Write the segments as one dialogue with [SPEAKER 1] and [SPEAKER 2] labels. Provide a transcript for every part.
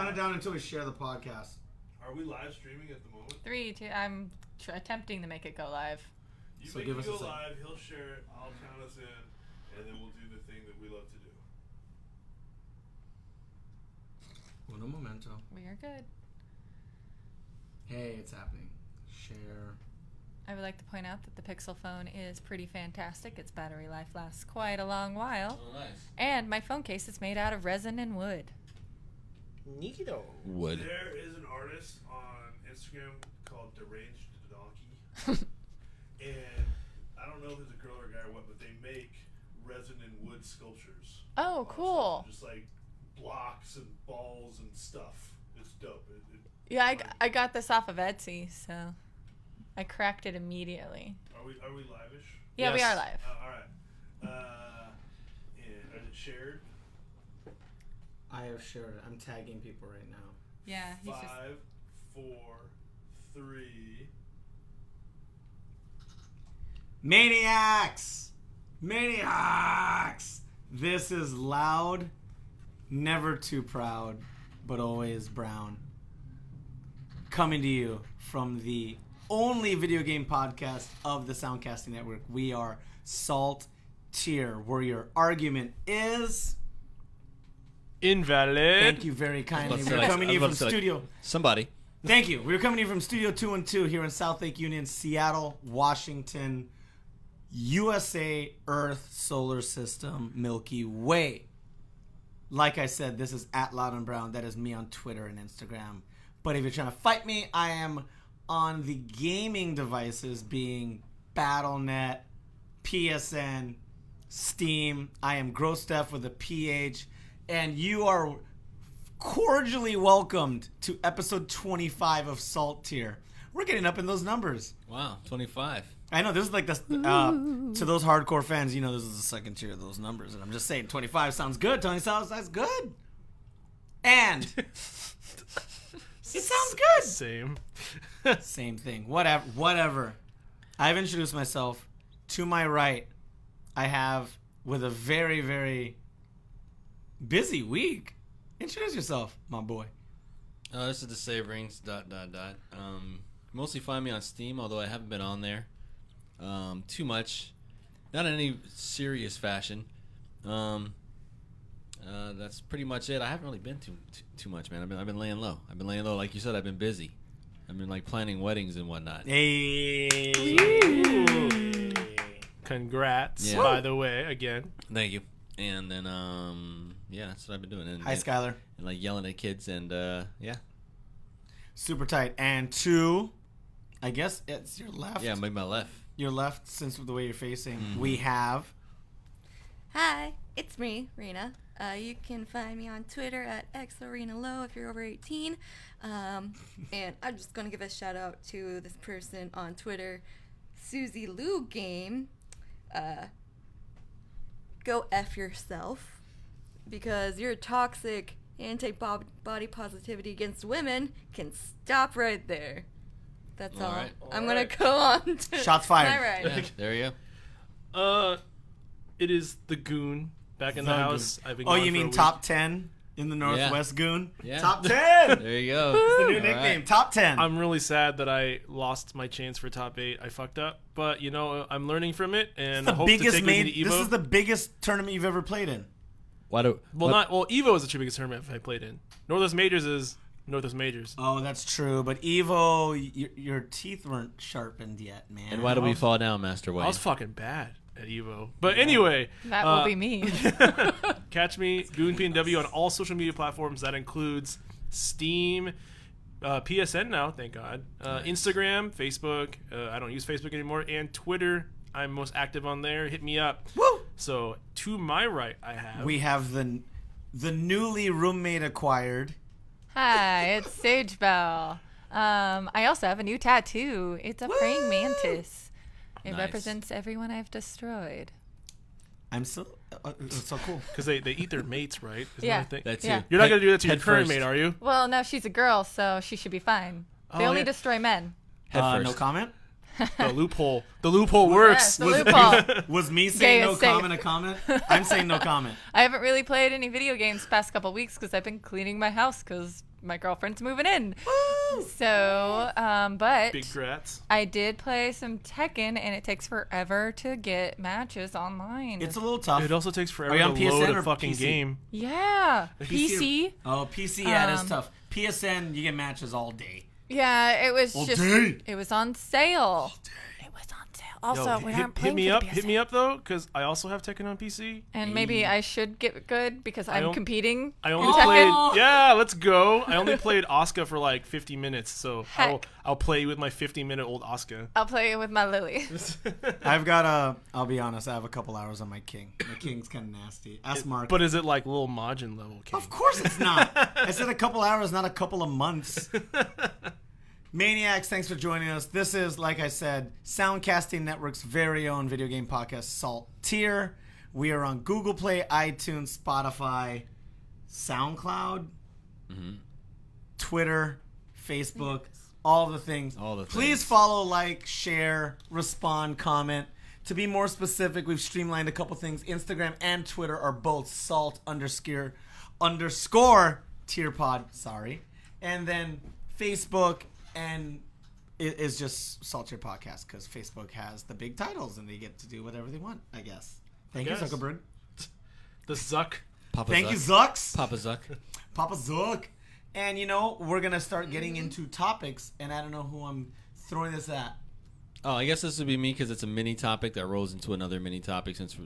[SPEAKER 1] count it down until we share the podcast.
[SPEAKER 2] Are we live streaming at the moment?
[SPEAKER 3] 3, 2. I'm attempting to make it go live.
[SPEAKER 2] You
[SPEAKER 1] So
[SPEAKER 2] make
[SPEAKER 1] give
[SPEAKER 2] it
[SPEAKER 1] us
[SPEAKER 2] go
[SPEAKER 1] a second.
[SPEAKER 2] live. He'll share it. I'll count us in, and then we'll do the thing that we love to do.
[SPEAKER 1] Uno momento.
[SPEAKER 3] We are good.
[SPEAKER 1] Hey, it's happening. Share.
[SPEAKER 3] I would like to point out that the Pixel phone is pretty fantastic. Its battery life lasts quite a long while.
[SPEAKER 4] Oh, nice.
[SPEAKER 3] And my phone case is made out of resin and wood.
[SPEAKER 5] Neato.
[SPEAKER 4] Wood.
[SPEAKER 2] There is an artist on Instagram called Deranged Donkey. And I don't know if it's a girl or a guy or what, but they make resin and wood sculptures.
[SPEAKER 3] Oh, cool.
[SPEAKER 2] Just like blocks and balls and stuff. It's dope.
[SPEAKER 3] Yeah, I got this off of Etsy, so I cracked it immediately.
[SPEAKER 2] Are we live-ish?
[SPEAKER 3] Yeah, we
[SPEAKER 5] Yes.
[SPEAKER 3] are live.
[SPEAKER 2] All right. And is it shared?
[SPEAKER 1] I have shared it. I'm tagging people right now.
[SPEAKER 3] Yeah, he's
[SPEAKER 2] 5,
[SPEAKER 3] just
[SPEAKER 2] 4, 3.
[SPEAKER 1] Maniacs! Maniacs! This is loud, never too proud, but always brown. Coming to you from the only video game podcast of the Soundcasting Network. We are Salttier, where your argument is...
[SPEAKER 5] Invalid.
[SPEAKER 1] Thank you very kindly.
[SPEAKER 4] Let's
[SPEAKER 1] We're
[SPEAKER 4] say-
[SPEAKER 1] coming to you
[SPEAKER 4] let's
[SPEAKER 1] from
[SPEAKER 4] say-
[SPEAKER 1] studio...
[SPEAKER 4] Somebody.
[SPEAKER 1] Thank you. We're coming to you from Studio 212 here in South Lake Union, Seattle, Washington, USA, Earth, Solar System, Milky Way. Like I said, this is at Loud and Brown. That is me on Twitter and Instagram. But if you're trying to fight me, I am on the gaming devices being Battle.net, PSN, Steam. I am GrowStuff with a PH. And you are cordially welcomed to episode 25 of Salttier. We're getting up in those numbers.
[SPEAKER 4] Wow, 25.
[SPEAKER 1] I know, this is like the, to those hardcore fans, you know, this is the second tier of those numbers. And I'm just saying, 25 sounds good. Tony sounds, that's good. And it sounds good.
[SPEAKER 5] Same.
[SPEAKER 1] Same thing. Whatever. I've introduced myself. To my right, I have, with a very, very busy week. Introduce yourself, my boy.
[SPEAKER 4] This is the Save Rings, ... Mostly find me on Steam, although I haven't been on there too much. Not in any serious fashion. That's pretty much it. I haven't really been too much, man. I've been laying low. Like you said, I've been busy. I've been like planning weddings and whatnot.
[SPEAKER 1] Hey.
[SPEAKER 5] Congrats,
[SPEAKER 4] Yeah.
[SPEAKER 5] by the way, again.
[SPEAKER 4] Thank you. And then yeah, that's what I've been doing. And,
[SPEAKER 1] Hi, Skylar.
[SPEAKER 4] And like yelling at kids and yeah.
[SPEAKER 1] Super tight. And two, I guess it's your left.
[SPEAKER 4] Yeah, maybe my left.
[SPEAKER 1] Your left, since of the way you're facing.
[SPEAKER 4] Mhm.
[SPEAKER 1] We have...
[SPEAKER 6] Hi, it's me, Rena. You can find me on Twitter at xarenalow if you're over 18. And I'm just going to give a shout out to this person on Twitter, Susie Lou Game. Go F yourself, because your toxic anti-body positivity against women can stop right there. That's all.
[SPEAKER 4] Alright.
[SPEAKER 6] I'm going to go on to
[SPEAKER 1] Shots fired.
[SPEAKER 6] my right.
[SPEAKER 4] Yeah, there you go.
[SPEAKER 5] It is the Goon back in the
[SPEAKER 1] The
[SPEAKER 5] house. I've been
[SPEAKER 1] Oh,
[SPEAKER 5] gone
[SPEAKER 1] you
[SPEAKER 5] for a
[SPEAKER 1] mean
[SPEAKER 5] week.
[SPEAKER 1] top 10 in the Northwest Goon?
[SPEAKER 4] Yeah.
[SPEAKER 1] Top 10!
[SPEAKER 4] There you go.
[SPEAKER 1] It's the new
[SPEAKER 4] All
[SPEAKER 1] nickname.
[SPEAKER 4] right.
[SPEAKER 1] Top 10.
[SPEAKER 5] I'm really sad that I lost my chance for top 8. I fucked up, but you know I'm learning from it, and I hope to take with me to Evo.
[SPEAKER 1] This is the biggest tournament you've ever played in.
[SPEAKER 4] Why do?
[SPEAKER 5] Evo is the two biggest tournament I played in. Northwest Majors is Northwest Majors.
[SPEAKER 1] Oh, that's true. But Evo, your teeth weren't sharpened yet, man.
[SPEAKER 4] And why do we fall down, Master Wayne?
[SPEAKER 5] I was fucking bad at Evo. But anyway,
[SPEAKER 3] that will be me.
[SPEAKER 5] catch me, Goon PNW, on all social media platforms. That includes Steam, PSN now, thank God, Instagram, Facebook. I don't use Facebook anymore, and Twitter. I'm most active on there. Hit me up.
[SPEAKER 1] Woo!
[SPEAKER 5] So to my right, I have
[SPEAKER 1] We have the newly roommate acquired.
[SPEAKER 3] Hi, it's Sage Bell. I also have a new tattoo. It's a praying mantis. It
[SPEAKER 4] Nice.
[SPEAKER 3] represents everyone I've destroyed.
[SPEAKER 1] I'm so it's so cool.
[SPEAKER 5] because they eat their mates, right? Isn't
[SPEAKER 3] Yeah.
[SPEAKER 5] that a thing?
[SPEAKER 4] That's
[SPEAKER 3] Yeah.
[SPEAKER 4] you.
[SPEAKER 5] You're not gonna do that to your
[SPEAKER 4] Head
[SPEAKER 5] current
[SPEAKER 4] first.
[SPEAKER 5] mate, are you?
[SPEAKER 3] Well, no, she's a girl, so she should be fine. They
[SPEAKER 5] Oh,
[SPEAKER 3] only
[SPEAKER 5] yeah.
[SPEAKER 3] destroy men.
[SPEAKER 4] Head first.
[SPEAKER 1] No comment.
[SPEAKER 5] The loophole. The loophole works.
[SPEAKER 3] Yes, the loophole.
[SPEAKER 1] Was me saying
[SPEAKER 3] Gay
[SPEAKER 1] no
[SPEAKER 3] is safe.
[SPEAKER 1] comment a comment? I'm saying no comment.
[SPEAKER 3] I haven't really played any video games the past couple weeks because I've been cleaning my house because my girlfriend's moving in. So, but
[SPEAKER 5] Big grats.
[SPEAKER 3] I did play some Tekken, and it takes forever to get matches online.
[SPEAKER 1] It's a little tough.
[SPEAKER 5] It also takes forever
[SPEAKER 1] Are you
[SPEAKER 5] to
[SPEAKER 1] on PSN
[SPEAKER 5] load
[SPEAKER 1] or
[SPEAKER 5] a fucking
[SPEAKER 1] PC?
[SPEAKER 5] game.
[SPEAKER 3] Yeah, PC.
[SPEAKER 1] Oh, PC, yeah, it is tough. PSN, you get matches all day.
[SPEAKER 3] Yeah, it was
[SPEAKER 1] All
[SPEAKER 3] just
[SPEAKER 1] day.
[SPEAKER 3] it was on sale. It was on sale. Also,
[SPEAKER 5] Yo,
[SPEAKER 3] we aren't playing
[SPEAKER 5] hit me up though, because I also have Tekken on PC.
[SPEAKER 3] And maybe I should get good because I'm competing.
[SPEAKER 5] I only
[SPEAKER 3] in Tekken.
[SPEAKER 5] played. Yeah, let's go. I only played Asuka for like 50 minutes, so
[SPEAKER 3] Heck.
[SPEAKER 5] I'll play with my 50-minute old Asuka.
[SPEAKER 3] I'll play with my Lily.
[SPEAKER 1] I'll be honest, I have a couple hours on my King. My King's kind of nasty. Ask Mark.
[SPEAKER 5] But is it like little Majin level? King?
[SPEAKER 1] Of course it's not. I said a couple hours, not a couple of months. Maniacs, thanks for joining us. This is, like I said, Soundcasting Network's very own video game podcast, Salttier. We are on Google Play, iTunes, Spotify, SoundCloud, Twitter, Facebook, all the things. Please follow, like, share, respond, comment. To be more specific, we've streamlined a couple things. Instagram and Twitter are both salt_tier pod. Sorry. And then Facebook and it is just Salttier Podcast because Facebook has the big titles and they get to do whatever they want, I guess. Thank you, Zuckerberg.
[SPEAKER 5] The Zuck.
[SPEAKER 1] Thank you, Zucks.
[SPEAKER 4] Papa Zuck.
[SPEAKER 1] Papa Zuck. And, we're going to start getting into topics, and I don't know who I'm throwing this at.
[SPEAKER 4] Oh, I guess this would be me because it's a mini topic that rolls into another mini topic since we're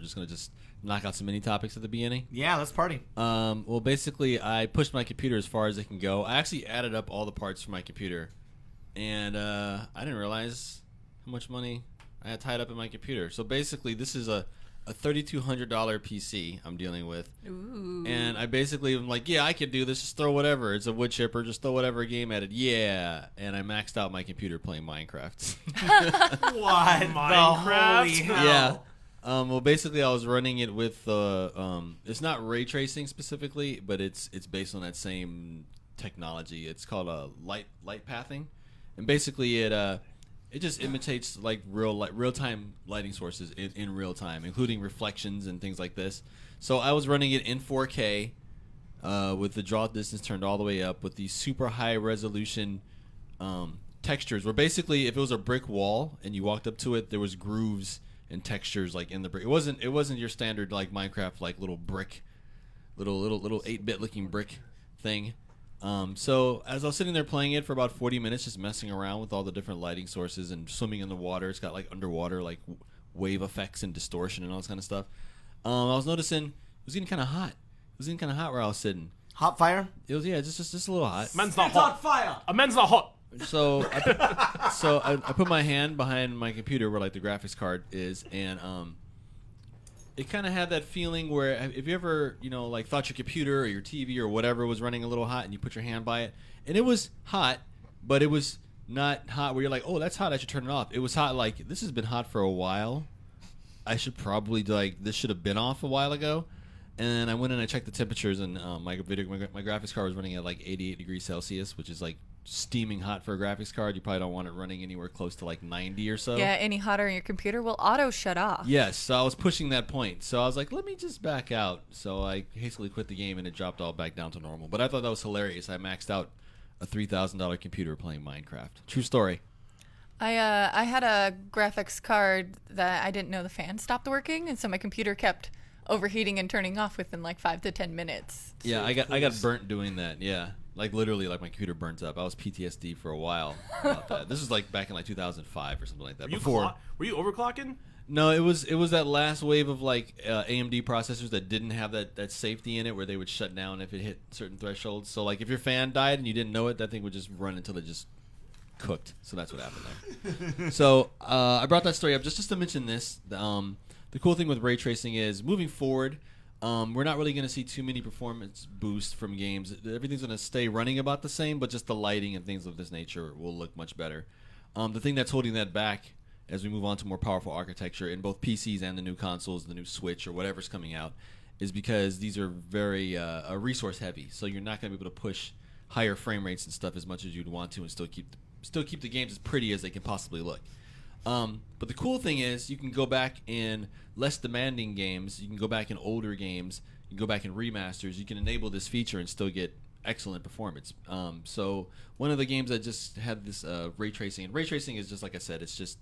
[SPEAKER 4] just going to just knock out some mini topics at the beginning.
[SPEAKER 1] Yeah, let's party.
[SPEAKER 4] Well, basically, I pushed my computer as far as it can go. I actually added up all the parts for my computer, and I didn't realize how much money I had tied up in my computer. So basically, this is a $3,200 PC I'm dealing with.
[SPEAKER 3] Ooh.
[SPEAKER 4] And I basically am like, yeah, I could do this. Just throw whatever. It's a wood chipper. Just throw whatever game at it. Yeah. And I maxed out my computer playing Minecraft.
[SPEAKER 1] What?
[SPEAKER 5] Minecraft?
[SPEAKER 4] Yeah. Well, basically, I was running it with it's not ray tracing specifically, but it's based on that same technology. It's called light pathing, and basically it just imitates like real time lighting sources in real time, including reflections and things like this. So I was running it in 4K with the draw distance turned all the way up with these super high resolution textures. Where basically, if it was a brick wall and you walked up to it, there was grooves and textures like in the brick. It wasn't your standard like Minecraft like little brick, little 8-bit looking brick thing. So as I was sitting there playing it for about 40 minutes, just messing around with all the different lighting sources and swimming in the water, it's got like underwater like wave effects and distortion and all this kind of stuff. I was noticing it was getting kind of hot. It was getting kind of hot where I was sitting.
[SPEAKER 1] Hot fire?
[SPEAKER 4] It was just a little hot.
[SPEAKER 5] Man's not
[SPEAKER 1] It's on
[SPEAKER 5] hot.
[SPEAKER 1] fire!
[SPEAKER 5] A man's not hot.
[SPEAKER 4] So I put my hand behind my computer where like the graphics card is, and it kind of had that feeling where if you ever like thought your computer or your TV or whatever was running a little hot and you put your hand by it and it was hot, but it was not hot where you're like, oh, that's hot, I should turn it off. It was hot like this has been hot for a while. I should probably this should have been off a while ago. And I went and I checked the temperatures, and my graphics card was running at like 88 degrees Celsius, which is like steaming hot for a graphics card. You probably don't want it running anywhere close to like 90 or so.
[SPEAKER 3] Yeah, any hotter in your computer will auto shut off.
[SPEAKER 4] Yes, so I was pushing that point. So I was like, let me just back out. So I hastily quit the game, and it dropped all back down to normal. But I thought that was hilarious. I maxed out a $3,000 computer playing Minecraft. True story.
[SPEAKER 3] I had a graphics card that I didn't know the fan stopped working, and so my computer kept overheating and turning off within like 5 to 10 minutes.
[SPEAKER 4] Yeah, I got burnt doing that. Yeah, like literally, like my computer burns up. I was PTSD for a while about that. This was like back in like 2005 or something like that.
[SPEAKER 5] Were you overclocking?
[SPEAKER 4] No, it was that last wave of like AMD processors that didn't have that safety in it where they would shut down if it hit certain thresholds. So like if your fan died and you didn't know it, that thing would just run until it just cooked. So that's what happened there. So I brought that story up just to mention this. The cool thing with ray tracing is moving forward, we're not really going to see too many performance boosts from games. Everything's going to stay running about the same, but just the lighting and things of this nature will look much better. The thing that's holding that back as we move on to more powerful architecture in both PCs and the new consoles, the new Switch or whatever's coming out, is because these are very resource heavy. So you're not going to be able to push higher frame rates and stuff as much as you'd want to and still keep the games as pretty as they can possibly look. But the cool thing is you can go back in less demanding games. You can go back in older games. You can go back in remasters. You can enable this feature and still get excellent performance. So one of the games that just had this ray tracing, and ray tracing is just like I said, it's just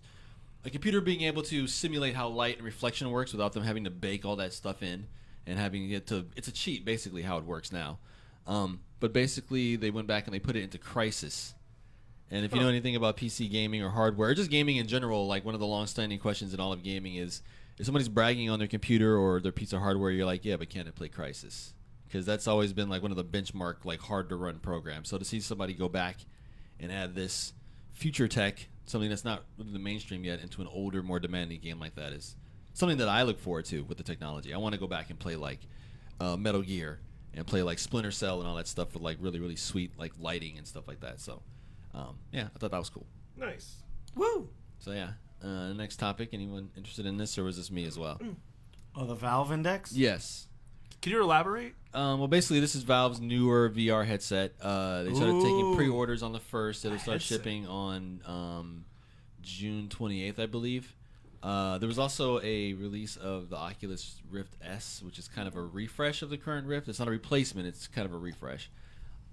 [SPEAKER 4] a computer being able to simulate how light and reflection works without them having to bake all that stuff in and having it to. It's a cheat, basically, how it works now. But basically, they went back and they put it into Crysis. And if you know anything about PC gaming or hardware, or just gaming in general, like one of the long-standing questions in all of gaming is, if somebody's bragging on their computer or their piece of hardware, you're like, yeah, but can it play Crysis? Because that's always been like one of the benchmark, like hard-to-run programs. So to see somebody go back and add this future tech, something that's not in the mainstream yet, into an older, more demanding game like that is something that I look forward to with the technology. I want to go back and play like Metal Gear and play like Splinter Cell and all that stuff with like really, really sweet like lighting and stuff like that. So, yeah, I thought that was cool.
[SPEAKER 2] Nice.
[SPEAKER 1] Woo!
[SPEAKER 4] So yeah, next topic. Anyone interested in this, or was this me as well?
[SPEAKER 1] Oh, the Valve Index?
[SPEAKER 4] Yes.
[SPEAKER 5] Can you elaborate?
[SPEAKER 4] Well, basically, this is Valve's newer VR headset. They started taking
[SPEAKER 1] Ooh.
[SPEAKER 4] pre-orders on the 1st. It'll start
[SPEAKER 1] Headset.
[SPEAKER 4] shipping on June 28th, I believe. There was also a release of the Oculus Rift S, which is kind of a refresh of the current Rift. It's not a replacement. It's kind of a refresh.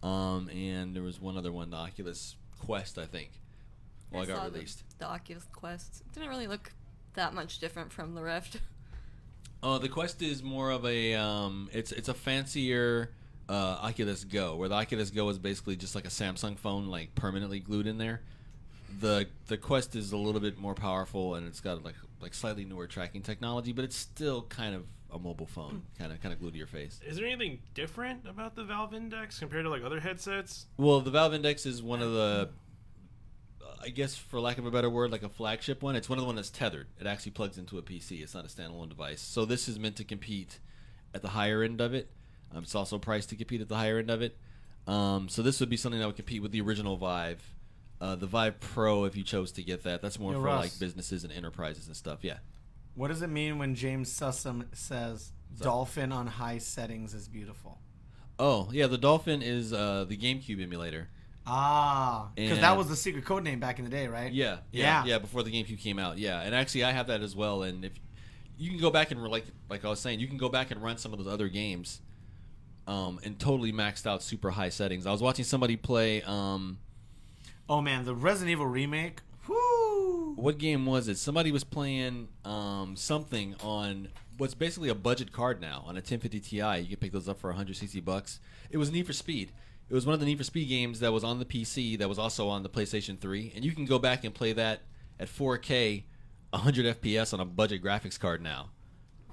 [SPEAKER 4] And there was one other one, the Oculus Quest, I think. Well, I
[SPEAKER 6] saw
[SPEAKER 4] got released.
[SPEAKER 6] The Oculus Quest didn't really look that much different from the Rift.
[SPEAKER 4] The Quest is more of a it's a fancier Oculus Go, where the Oculus Go is basically just like a Samsung phone, like permanently glued in there. The Quest is a little bit more powerful, and it's got like slightly newer tracking technology, but it's still kind of a mobile phone, kind of glued to your face.
[SPEAKER 5] Is there anything different about the Valve Index compared to like other headsets?
[SPEAKER 4] Well, the Valve Index is one of the, I guess for lack of a better word, like a flagship one. It's one of the one that's tethered. It actually plugs into a PC. It's not a standalone device. So this is meant to compete at the higher end of it. It's also priced to compete at the higher end of it. So this would be something that would compete with the original Vive. The Vive Pro, if you chose to get that, that's more
[SPEAKER 1] Yo,
[SPEAKER 4] for
[SPEAKER 1] Russ.
[SPEAKER 4] like businesses and enterprises and stuff. Yeah.
[SPEAKER 1] What does it mean when James Sussum says dolphin on high settings is beautiful?
[SPEAKER 4] Oh, yeah, the Dolphin is the GameCube emulator.
[SPEAKER 1] Ah, because
[SPEAKER 4] And-
[SPEAKER 1] that was the secret code name back in the day, right?
[SPEAKER 4] Yeah, before the GameCube came out. Yeah, and actually I have that as well. And if you can go back and like I was saying, you can go back and run some of those other games, and totally maxed out super high settings. I was watching somebody play.
[SPEAKER 1] Oh man, the Resident Evil remake. Whoo!
[SPEAKER 4] What game was it? Somebody was playing something on what's basically a budget card now on a 1050 Ti. You can pick those up for $160. It was Need for Speed. It was one of the Need for Speed games that was on the PC that was also on the PlayStation 3, and you can go back and play that at 4K, 100 FPS on a budget graphics card now,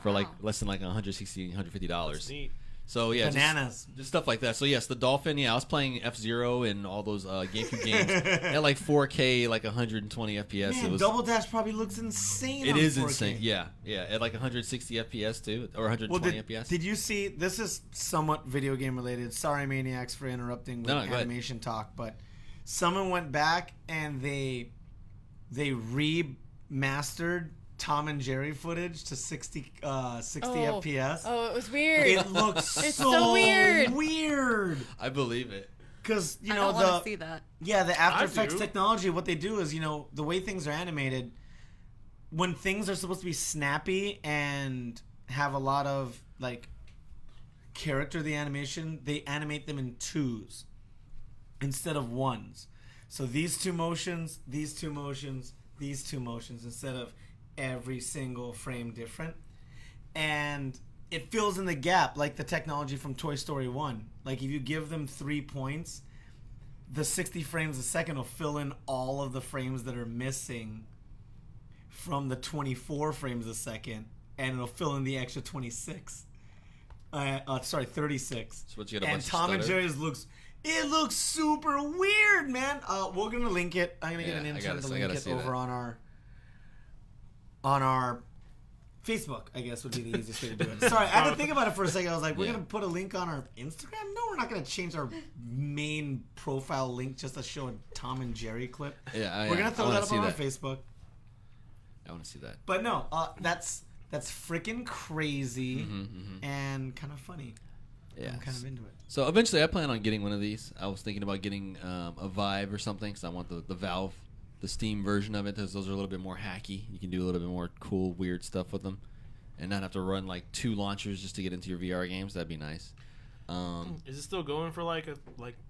[SPEAKER 4] for like less than like $160, $150.
[SPEAKER 5] That's neat.
[SPEAKER 4] So yeah,
[SPEAKER 1] Bananas.
[SPEAKER 4] just stuff like that. So yes, the Dolphin. Yeah, I was playing F-Zero and all those GameCube games at like 4K, like 120 FPS.
[SPEAKER 1] Man,
[SPEAKER 4] it was
[SPEAKER 1] Double Dash probably looks insane.
[SPEAKER 4] It
[SPEAKER 1] on
[SPEAKER 4] is
[SPEAKER 1] 4K.
[SPEAKER 4] insane. Yeah, at like 160 FPS too, or 120 FPS.
[SPEAKER 1] Did you see? This is somewhat video game related. Sorry, Maniacs, for interrupting with
[SPEAKER 4] No, go ahead.
[SPEAKER 1] animation talk, but someone went back and they remastered Tom and Jerry footage to 60 FPS.
[SPEAKER 3] Oh, it was weird.
[SPEAKER 1] It looks
[SPEAKER 3] It's
[SPEAKER 1] so
[SPEAKER 3] so weird.
[SPEAKER 4] I believe it.
[SPEAKER 1] Because
[SPEAKER 6] I don't want to see that.
[SPEAKER 1] the After
[SPEAKER 5] I
[SPEAKER 1] Effects
[SPEAKER 5] do.
[SPEAKER 1] technology, what they do is, the way things are animated, when things are supposed to be snappy and have a lot of like character, the animation, they animate them in twos instead of ones. So these two motions, these two motions, these two motions, instead of every single frame different. And it fills in the gap like the technology from Toy Story 1. Like if you give them 3 points, the 60 frames a second will fill in all of the frames that are missing from the 24 frames a second, and it'll fill in the extra 26. 36.
[SPEAKER 4] So what, you got a
[SPEAKER 1] And
[SPEAKER 4] bunch of
[SPEAKER 1] Tom and
[SPEAKER 4] stutter?
[SPEAKER 1] Jerry's looks super weird, man. We're gonna link it. I'm gonna get an
[SPEAKER 4] Yeah, I
[SPEAKER 1] intern to
[SPEAKER 4] gotta
[SPEAKER 1] link it
[SPEAKER 4] see
[SPEAKER 1] over
[SPEAKER 4] that.
[SPEAKER 1] on our Facebook, I guess would be the easiest way to do it. Sorry, I had to think about it for a second. I was like, we're
[SPEAKER 4] Yeah.
[SPEAKER 1] going to put a link on our Instagram? No, we're not going to change our main profile link just to show a Tom and Jerry clip.
[SPEAKER 4] Yeah,
[SPEAKER 1] We're going to throw
[SPEAKER 4] wanna
[SPEAKER 1] that up
[SPEAKER 4] see
[SPEAKER 1] on our
[SPEAKER 4] that.
[SPEAKER 1] Facebook.
[SPEAKER 4] I want to see that.
[SPEAKER 1] But no, that's freaking crazy
[SPEAKER 4] Mm-hmm.
[SPEAKER 1] and kind of funny.
[SPEAKER 4] Yeah.
[SPEAKER 1] I'm kind of into it.
[SPEAKER 4] So eventually, I plan on getting one of these. I was thinking about getting a Vive or something, because I want the Valve, the Steam version of it, because those are a little bit more hacky. You can do a little bit more cool, weird stuff with them, and not have to run like 2 launchers just to get into your VR games. That'd be nice.
[SPEAKER 5] Is it still going for like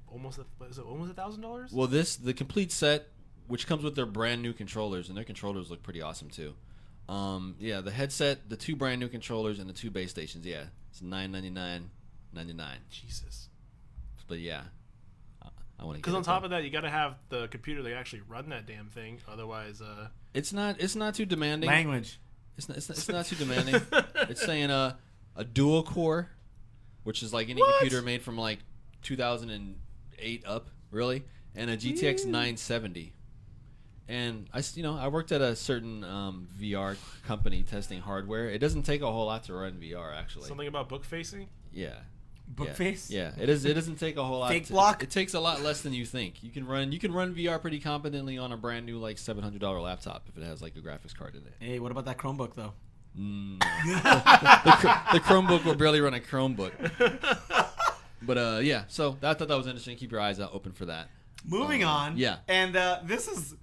[SPEAKER 5] almost $1,000?
[SPEAKER 4] Well, the complete set, which comes with their brand new controllers, and their controllers look pretty awesome too. Yeah, the headset, the 2 brand new controllers, and the 2 base stations. Yeah, it's $999.99.
[SPEAKER 5] Jesus.
[SPEAKER 4] But yeah, I want to.
[SPEAKER 5] Because on top of that, you got to have the computer that actually run that damn thing. Otherwise,
[SPEAKER 4] it's not too demanding.
[SPEAKER 1] Language.
[SPEAKER 4] It's not too demanding. It's saying a dual core, which is like any computer made from like 2008 up, really, and a GTX 970. And I worked at a certain VR company testing hardware. It doesn't take a whole lot to run VR, actually.
[SPEAKER 5] Something about book facing?
[SPEAKER 4] Yeah.
[SPEAKER 1] Bookface?
[SPEAKER 4] Yeah, it is. It doesn't take a whole lot.
[SPEAKER 1] Fake block?
[SPEAKER 4] It takes a lot less than you think. You can run VR pretty competently on a brand new like $700 laptop if it has like a graphics card in it.
[SPEAKER 1] Hey, what about that Chromebook though?
[SPEAKER 4] The Chromebook will barely run a Chromebook. But yeah, so I thought that was interesting. Keep your eyes out open for that.
[SPEAKER 1] Moving on.
[SPEAKER 4] Yeah.
[SPEAKER 1] And this is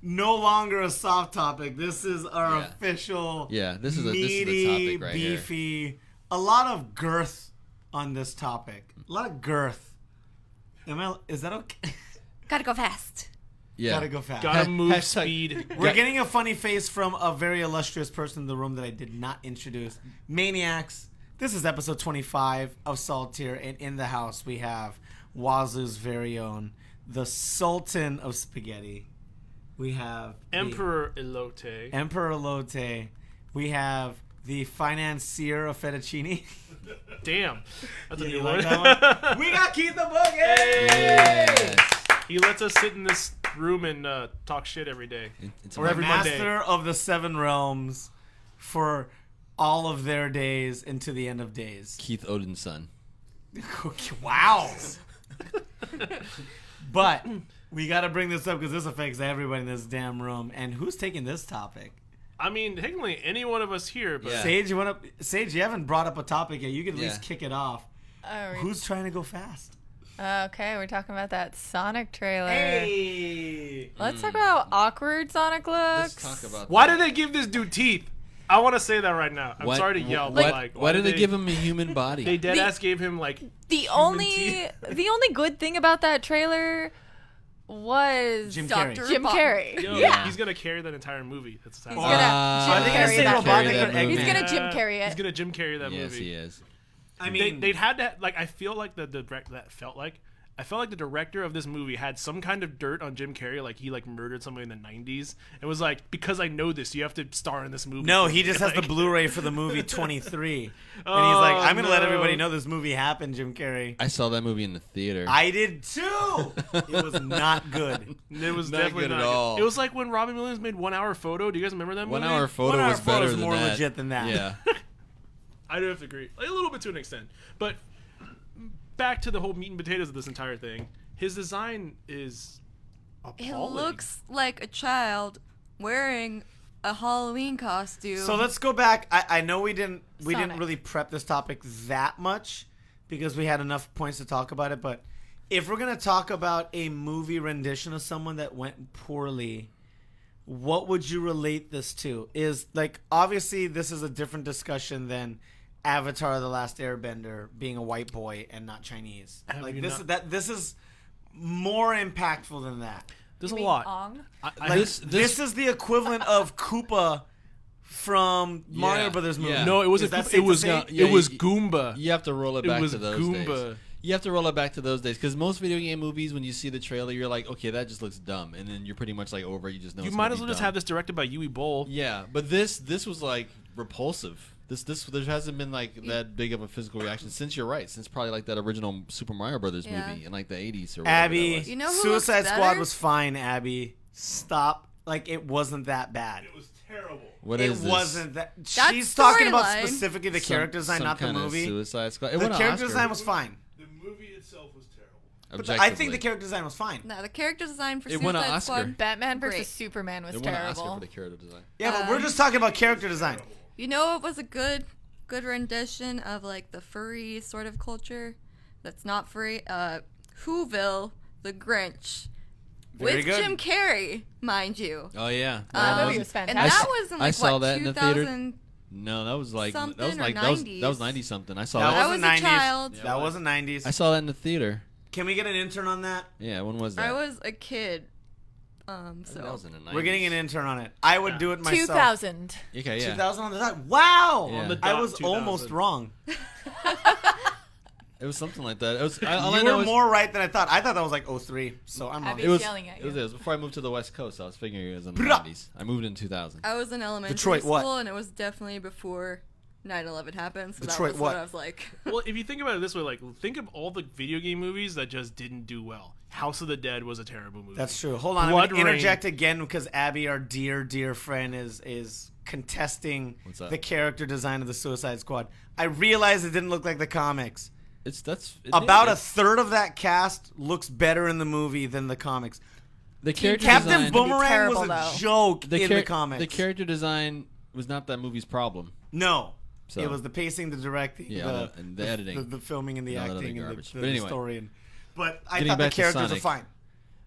[SPEAKER 1] no longer a soft topic. This is our official.
[SPEAKER 4] Yeah, this is the topic right
[SPEAKER 1] beefy,
[SPEAKER 4] here.
[SPEAKER 1] A lot of girth on this topic. A lot of girth. Is that okay?
[SPEAKER 6] Gotta go fast.
[SPEAKER 4] Yeah.
[SPEAKER 1] Gotta go fast.
[SPEAKER 5] Gotta move
[SPEAKER 4] Hashtag-
[SPEAKER 5] speed.
[SPEAKER 1] We're getting a funny face from a very illustrious person in the room that I did not introduce. Maniacs. This is episode 25 of Salttier, and in the house we have Wazoo's very own, the Sultan of Spaghetti. We have
[SPEAKER 5] Emperor Elote.
[SPEAKER 1] Emperor Elote. We have the financier of fettuccine.
[SPEAKER 5] Damn. That's a
[SPEAKER 1] Yeah,
[SPEAKER 5] new
[SPEAKER 1] you
[SPEAKER 5] one.
[SPEAKER 1] like that one? We got Keith the Book.
[SPEAKER 4] Yes.
[SPEAKER 5] He lets us sit in this room and talk shit every day.
[SPEAKER 4] It's
[SPEAKER 5] Or
[SPEAKER 4] my-
[SPEAKER 5] every Monday.
[SPEAKER 1] Master of the 7 realms for all of their days into the end of days.
[SPEAKER 4] Keith Odin's son.
[SPEAKER 1] Wow. But we got to bring this up because this affects everybody in this damn room. And who's taking this topic?
[SPEAKER 5] I mean, technically any one of us here, but
[SPEAKER 4] Yeah.
[SPEAKER 1] Sage, you haven't brought up a topic yet. You can at least
[SPEAKER 4] Yeah.
[SPEAKER 1] kick it off. Who's trying to go fast?
[SPEAKER 3] Okay, we're talking about that Sonic trailer.
[SPEAKER 1] Hey.
[SPEAKER 3] Let's talk about awkward Sonic looks.
[SPEAKER 4] Let's talk about
[SPEAKER 5] why
[SPEAKER 4] that.
[SPEAKER 5] did they give this dude teeth? I want to say that right now. I'm sorry to yell, but like,
[SPEAKER 4] why did they give him a human body?
[SPEAKER 5] They dead ass gave him like
[SPEAKER 3] The
[SPEAKER 5] human
[SPEAKER 3] only
[SPEAKER 5] teeth.
[SPEAKER 3] the only good thing about that trailer was
[SPEAKER 1] Jim Carrey.
[SPEAKER 6] Dr.
[SPEAKER 3] Jim Carrey.
[SPEAKER 5] Yo,
[SPEAKER 3] Yeah.
[SPEAKER 5] he's gonna carry that entire movie. That's
[SPEAKER 3] He's
[SPEAKER 5] how
[SPEAKER 3] gonna
[SPEAKER 1] Are they
[SPEAKER 3] Jim
[SPEAKER 1] gonna
[SPEAKER 3] Carrey
[SPEAKER 1] say
[SPEAKER 3] that
[SPEAKER 1] Robotnik
[SPEAKER 3] movie.
[SPEAKER 1] or
[SPEAKER 4] movie.
[SPEAKER 3] He's gonna Jim Carrey it.
[SPEAKER 5] He's gonna Jim Carrey that
[SPEAKER 4] Yes,
[SPEAKER 5] movie.
[SPEAKER 4] he is.
[SPEAKER 1] I mean,
[SPEAKER 5] They'd had that. Like, I feel like I felt like the director of this movie had some kind of dirt on Jim Carrey, like he like murdered somebody in the 90s, and was like, because I know this, you have to star in this movie.
[SPEAKER 1] no, he just has
[SPEAKER 5] Like-
[SPEAKER 1] the Blu-ray for the movie 23. And he's
[SPEAKER 5] Oh,
[SPEAKER 1] like, I'm going to let
[SPEAKER 5] no.
[SPEAKER 1] everybody know this movie happened, Jim Carrey.
[SPEAKER 4] I saw that movie in the theater.
[SPEAKER 1] I did too. It was not good.
[SPEAKER 5] It was
[SPEAKER 4] Not
[SPEAKER 5] definitely
[SPEAKER 4] good
[SPEAKER 5] not
[SPEAKER 4] at all.
[SPEAKER 5] It was like when Robin Williams made 1 Hour Photo. Do you guys remember that movie?
[SPEAKER 4] 1 Hour Photo
[SPEAKER 1] 1 Hour
[SPEAKER 4] was better
[SPEAKER 1] Photo's
[SPEAKER 4] than
[SPEAKER 1] more
[SPEAKER 4] that.
[SPEAKER 1] legit than that.
[SPEAKER 4] Yeah.
[SPEAKER 5] I do have to agree, like, a little bit to an extent. But back to the whole meat and potatoes of this entire thing. His design is
[SPEAKER 6] It
[SPEAKER 5] appalling.
[SPEAKER 6] looks like a child wearing a Halloween costume.
[SPEAKER 1] So let's go back. I know we didn't
[SPEAKER 3] Sonic.
[SPEAKER 1] really prep this topic that much because we had enough points to talk about it, but if we're going to talk about a movie rendition of someone that went poorly, what would you relate this to? Is like, obviously this is a different discussion than Avatar: The Last Airbender being a white boy and not Chinese.
[SPEAKER 5] Have
[SPEAKER 1] Like
[SPEAKER 5] you
[SPEAKER 1] this
[SPEAKER 5] not-
[SPEAKER 1] this is more impactful than that.
[SPEAKER 5] There's a
[SPEAKER 3] You mean
[SPEAKER 5] lot.
[SPEAKER 3] Ong?
[SPEAKER 1] Like, this is the equivalent of Koopa from Mario
[SPEAKER 4] Yeah,
[SPEAKER 1] Brothers movie.
[SPEAKER 4] yeah.
[SPEAKER 5] No, it was
[SPEAKER 1] Is that
[SPEAKER 5] it
[SPEAKER 1] safe to
[SPEAKER 5] was
[SPEAKER 1] say?
[SPEAKER 5] it was Goomba.
[SPEAKER 4] You have to roll it
[SPEAKER 5] It
[SPEAKER 4] back
[SPEAKER 5] was
[SPEAKER 4] to those
[SPEAKER 5] Goomba.
[SPEAKER 4] days. You have to roll it back to those days because most video game movies, when you see the trailer, you're like, okay, that just looks dumb, and then you're pretty much like over it. You just know
[SPEAKER 5] You
[SPEAKER 4] it's
[SPEAKER 5] might
[SPEAKER 4] gonna
[SPEAKER 5] as
[SPEAKER 4] be
[SPEAKER 5] well just
[SPEAKER 4] dumb.
[SPEAKER 5] have this directed by Yui Bowl.
[SPEAKER 4] Yeah, but this was like repulsive. This there hasn't been like that big of a physical reaction since you're right, since probably like that original Super Mario Brothers
[SPEAKER 6] Yeah.
[SPEAKER 4] movie in like the 80s or whatever
[SPEAKER 1] Abby,
[SPEAKER 4] that was.
[SPEAKER 6] You know who
[SPEAKER 1] Suicide
[SPEAKER 6] looks
[SPEAKER 1] Squad
[SPEAKER 6] better?
[SPEAKER 1] was fine, Abby. Stop. Like, it wasn't that bad.
[SPEAKER 2] It was terrible.
[SPEAKER 4] What
[SPEAKER 1] It
[SPEAKER 4] is this?
[SPEAKER 1] wasn't that.
[SPEAKER 6] That
[SPEAKER 1] She's talking about
[SPEAKER 6] storyline-
[SPEAKER 1] specifically the
[SPEAKER 4] Some-
[SPEAKER 1] character design,
[SPEAKER 4] some
[SPEAKER 1] not the
[SPEAKER 4] kinda
[SPEAKER 1] movie.
[SPEAKER 4] Suicide Squad. It
[SPEAKER 1] The
[SPEAKER 4] won an
[SPEAKER 1] character
[SPEAKER 4] Oscar.
[SPEAKER 1] design was fine.
[SPEAKER 2] The movie itself was terrible.
[SPEAKER 1] But I think the character design was fine.
[SPEAKER 6] No, the character design for
[SPEAKER 4] It won an
[SPEAKER 6] Suicide
[SPEAKER 4] Oscar.
[SPEAKER 6] Squad.
[SPEAKER 3] Batman versus
[SPEAKER 6] Great.
[SPEAKER 3] Superman was
[SPEAKER 4] It won an Oscar
[SPEAKER 3] terrible.
[SPEAKER 4] for the character design.
[SPEAKER 1] Yeah, but we're just talking about character design.
[SPEAKER 6] You know, it was a good rendition of like the furry sort of culture. That's not furry. Whoville, the Grinch,
[SPEAKER 1] Very
[SPEAKER 6] with
[SPEAKER 1] good.
[SPEAKER 6] Jim Carrey, mind you.
[SPEAKER 4] Oh yeah,
[SPEAKER 3] That movie was
[SPEAKER 6] And
[SPEAKER 3] fantastic.
[SPEAKER 6] that was in
[SPEAKER 4] I
[SPEAKER 6] like
[SPEAKER 4] saw
[SPEAKER 6] what,
[SPEAKER 4] that in the theater.
[SPEAKER 6] 2000,
[SPEAKER 4] No, that was like
[SPEAKER 6] Something
[SPEAKER 4] that was
[SPEAKER 6] or
[SPEAKER 4] like that was 90 something. I saw
[SPEAKER 1] That
[SPEAKER 4] that.
[SPEAKER 6] I
[SPEAKER 1] was
[SPEAKER 6] was
[SPEAKER 1] the
[SPEAKER 6] a
[SPEAKER 1] 90s.
[SPEAKER 6] child.
[SPEAKER 5] Yeah.
[SPEAKER 1] That was the 90s.
[SPEAKER 4] I saw that in the theater.
[SPEAKER 1] Can we get an intern on that?
[SPEAKER 4] Yeah, when was that?
[SPEAKER 6] I was a kid.
[SPEAKER 4] I think
[SPEAKER 6] So
[SPEAKER 4] that was in the 90s.
[SPEAKER 1] We're getting an intern on it. I would do it myself.
[SPEAKER 3] 2000.
[SPEAKER 4] Okay, yeah.
[SPEAKER 1] 2000 on the dot. Wow!
[SPEAKER 4] Yeah. On
[SPEAKER 5] the
[SPEAKER 1] I
[SPEAKER 5] dot,
[SPEAKER 1] was
[SPEAKER 5] 2000.
[SPEAKER 1] almost wrong.
[SPEAKER 4] It was something like that. It was. All I
[SPEAKER 1] You
[SPEAKER 4] know
[SPEAKER 1] were
[SPEAKER 4] is
[SPEAKER 1] more right than I thought. I thought that was like 03, so I'm wrong.
[SPEAKER 3] Abby-
[SPEAKER 4] it was.
[SPEAKER 3] yelling at
[SPEAKER 4] It was before I moved to the West Coast. I was figuring it was in the
[SPEAKER 1] Bruh.
[SPEAKER 4] 90s. I moved in 2000.
[SPEAKER 6] I was in elementary
[SPEAKER 1] Detroit,
[SPEAKER 6] school,
[SPEAKER 1] what?
[SPEAKER 6] and it was definitely before 9/11 happened. So
[SPEAKER 1] Detroit,
[SPEAKER 6] that was
[SPEAKER 1] what?
[SPEAKER 6] I was like.
[SPEAKER 5] Well, if you think about it this way, like think of all the video game movies that just didn't do well. House of the Dead was a terrible movie.
[SPEAKER 1] That's true. Hold on,
[SPEAKER 5] Blood
[SPEAKER 1] I'm going to
[SPEAKER 5] Rain.
[SPEAKER 1] interject again because Abby, our dear friend, is contesting
[SPEAKER 4] What's up?
[SPEAKER 1] the character design of the Suicide Squad. I realized it didn't look like the comics. About a third of that cast looks better in the movie than the comics.
[SPEAKER 4] the character
[SPEAKER 1] Captain
[SPEAKER 4] design.
[SPEAKER 1] Boomerang
[SPEAKER 3] terrible,
[SPEAKER 1] was a
[SPEAKER 3] though.
[SPEAKER 1] joke in the
[SPEAKER 4] char-
[SPEAKER 1] comics.
[SPEAKER 4] The character design was not that movie's problem.
[SPEAKER 1] No.
[SPEAKER 4] So-
[SPEAKER 1] It was the pacing, the directing,
[SPEAKER 4] Yeah, and the editing.
[SPEAKER 1] the filming, and the
[SPEAKER 4] And all that other
[SPEAKER 1] acting, and
[SPEAKER 4] garbage.
[SPEAKER 1] the
[SPEAKER 4] But anyway.
[SPEAKER 1] story. But I
[SPEAKER 4] Getting
[SPEAKER 1] thought the
[SPEAKER 4] back to
[SPEAKER 1] characters are
[SPEAKER 4] Sonic.
[SPEAKER 1] fine.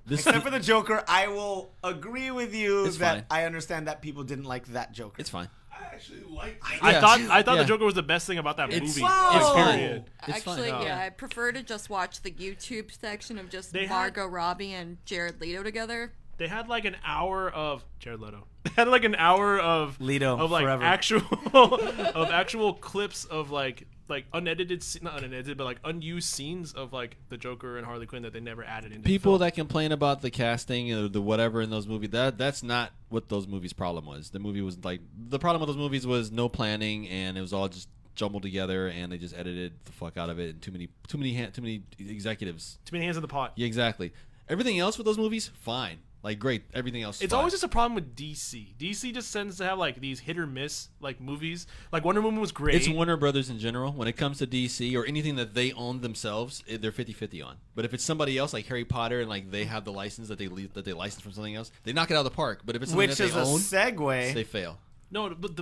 [SPEAKER 4] This
[SPEAKER 1] Except for the Joker, I will agree with you
[SPEAKER 4] It's
[SPEAKER 1] that
[SPEAKER 4] fine.
[SPEAKER 1] I understand that people didn't like that Joker.
[SPEAKER 4] it's fine.
[SPEAKER 2] I actually like.
[SPEAKER 5] I
[SPEAKER 4] Yeah.
[SPEAKER 5] thought
[SPEAKER 4] Yeah.
[SPEAKER 5] the Joker was the best thing about that
[SPEAKER 4] It's-
[SPEAKER 5] movie.
[SPEAKER 1] Whoa!
[SPEAKER 4] It's fine.
[SPEAKER 5] Period.
[SPEAKER 4] It's fine.
[SPEAKER 6] Actually,
[SPEAKER 5] Oh.
[SPEAKER 6] yeah, I prefer to just watch the YouTube section of just
[SPEAKER 5] They had-
[SPEAKER 6] Margot Robbie and Jared Leto together.
[SPEAKER 5] They had like an hour of Jared Leto. They had like an hour of
[SPEAKER 1] Leto,
[SPEAKER 5] of like
[SPEAKER 1] forever.
[SPEAKER 5] actual clips of like unedited, not unedited, but like unused scenes of like the Joker and Harley Quinn that they never added into
[SPEAKER 4] People
[SPEAKER 5] the film.
[SPEAKER 4] that complain about the casting or the whatever in those movies, that's not what those movies' problem was. The movie was like the problem with those movies was no planning and it was all just jumbled together and they just edited the fuck out of it and too many executives.
[SPEAKER 5] Too many hands in the pot.
[SPEAKER 4] Yeah, exactly. Everything else with those movies, fine. Like great. Everything else.
[SPEAKER 5] It's
[SPEAKER 4] fine.
[SPEAKER 5] always just a problem with DC. DC just tends to have like these hit or miss like movies. Like Wonder Woman was great.
[SPEAKER 4] It's Warner Brothers in general. When it comes to DC or anything that they own themselves, they're 50-50 on. But if it's somebody else like Harry Potter and like they have the license that they license from something else, they knock it out of the park. But if it's something
[SPEAKER 1] Which
[SPEAKER 4] that
[SPEAKER 1] is
[SPEAKER 4] they
[SPEAKER 1] a
[SPEAKER 4] own,
[SPEAKER 1] segue.
[SPEAKER 4] they fail.
[SPEAKER 5] No, but